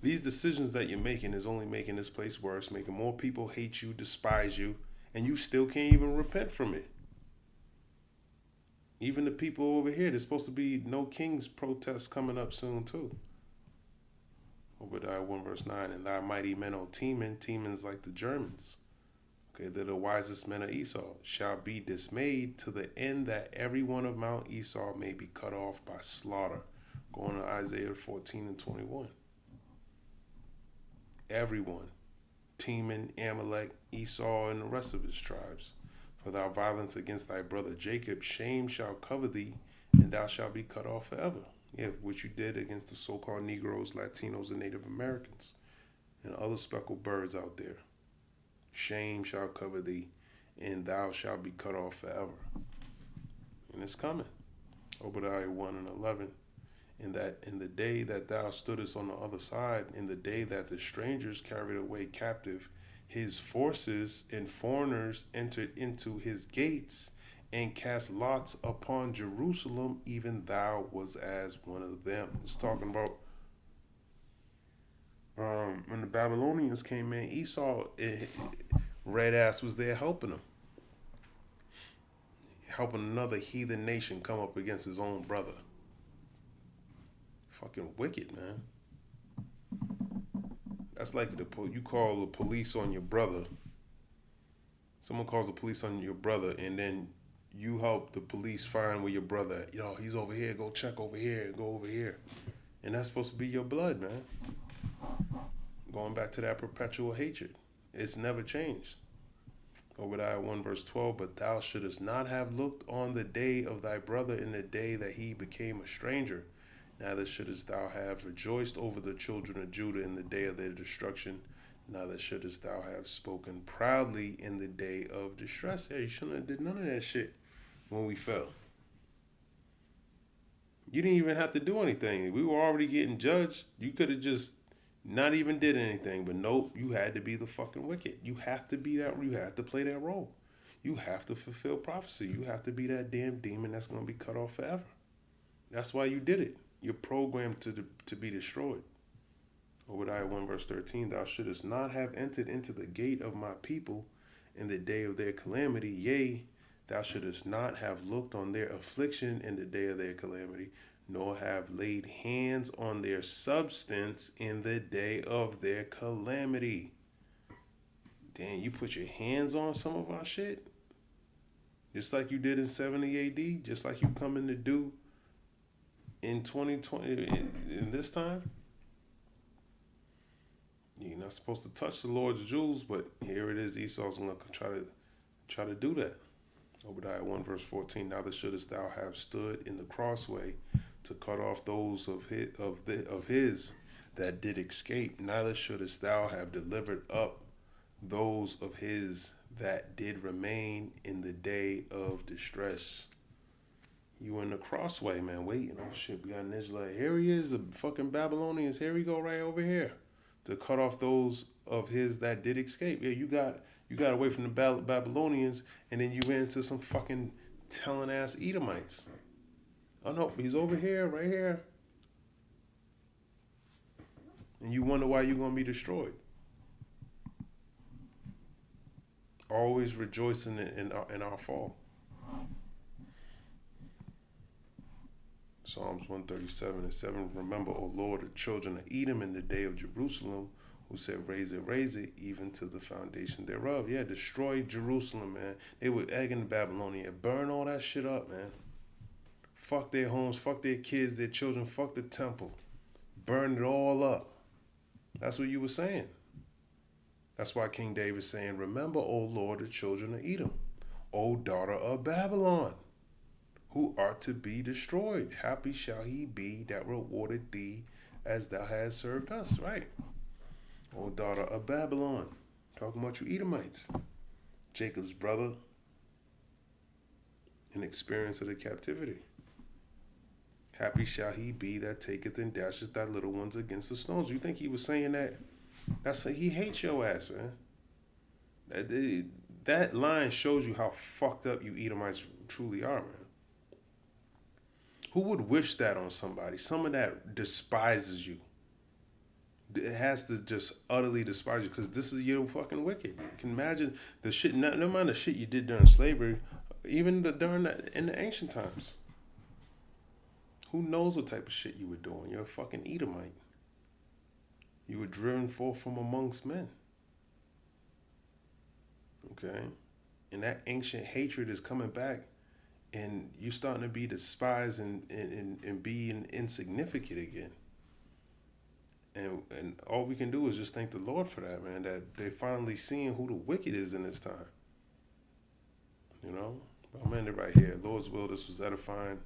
These decisions that you're making is only making this place worse, making more people hate you, despise you, and you still can't even repent from it. Even the people over here, there's supposed to be no king's protests coming up soon too. Obadiah 1:9. And thy mighty men, O Teman, Teman's like the Germans. Okay, they're the wisest men of Esau, shall be dismayed to the end that every one of Mount Esau may be cut off by slaughter. Going to Isaiah 14:21. Everyone, Teman, Amalek, Esau, and the rest of his tribes. For thy violence against thy brother Jacob, shame shall cover thee, and thou shalt be cut off forever. Yeah, what you did against the so-called Negroes, Latinos, and Native Americans, and other speckled birds out there. Shame shall cover thee, and thou shalt be cut off forever. And it's coming. Obadiah 1:11. In the day that thou stoodest on the other side, in the day that the strangers carried away captive his forces, and foreigners entered into his gates, and cast lots upon Jerusalem, even thou was as one of them. It's talking about when the Babylonians came in, Esau, red ass was there helping another heathen nation come up against his own brother. Fucking wicked, man. That's like you call the police on your brother. Someone calls the police on your brother, and then you help the police find where your brother at. Yo, he's over here. Go check over here. Go over here. And that's supposed to be your blood, man. Going back to that perpetual hatred. It's never changed. Obadiah 1:12. But thou shouldest not have looked on the day of thy brother in the day that he became a stranger. Neither shouldest thou have rejoiced over the children of Judah in the day of their destruction. Neither shouldest thou have spoken proudly in the day of distress. Yeah, you shouldn't have did none of that shit when we fell. You didn't even have to do anything. We were already getting judged. You could have just not even did anything. But nope, you had to be the fucking wicked. You have to be that. You have to play that role. You have to fulfill prophecy. You have to be that damn demon that's going to be cut off forever. That's why you did it. You're programmed to be destroyed. Obadiah 1:13. Thou shouldest not have entered into the gate of my people in the day of their calamity. Yea, thou shouldest not have looked on their affliction in the day of their calamity, nor have laid hands on their substance in the day of their calamity. Damn, you put your hands on some of our shit? Just like you did in 70 AD? Just like you coming to do in 2020, in this time? You're not supposed to touch the Lord's jewels, but here it is. Esau's going to try to do that. Obadiah 1:14. Neither shouldest thou have stood in the crossway to cut off those of his that did escape. Neither shouldest thou have delivered up those of his that did remain in the day of distress. You in the crossway, man. Waiting. Oh shit, we got an Israelite. Here he is, the fucking Babylonians. Here we go, right over here, to cut off those of his that did escape. Yeah, you got away from the Babylonians, and then you ran into some fucking telling ass Edomites. Oh no, he's over here, right here. And you wonder why you're gonna be destroyed. Always rejoicing in our fall. Psalms 137:7. Remember, O Lord, the children of Edom in the day of Jerusalem, who said, raise it, even to the foundation thereof. Yeah, destroy Jerusalem, man. They were egging Babylonia. Burn all that shit up, man. Fuck their homes, fuck their kids, their children, fuck the temple. Burn it all up. That's what you were saying. That's why King David's saying, remember, O Lord, the children of Edom, O daughter of Babylon, who art to be destroyed. Happy shall he be that rewarded thee as thou hast served us. Right. O daughter of Babylon. Talking about you Edomites. Jacob's brother. An experience of the captivity. Happy shall he be that taketh and dashes thy little ones against the stones. You think he was saying that? That's he hates your ass, man. That line shows you how fucked up you Edomites truly are, man. Who would wish that on somebody? Someone that despises you. It has to just utterly despise you because this is you're fucking wicked. You can imagine the shit, no mind the shit you did during slavery, even in the ancient times. Who knows what type of shit you were doing? You're a fucking Edomite. You were driven forth from amongst men. Okay? And that ancient hatred is coming back, and you're starting to be despised and being insignificant again. And all we can do is just thank the Lord for that, man, that they're finally seeing who the wicked is in this time. You know? I'm ending right here. Lord's will, this was edifying.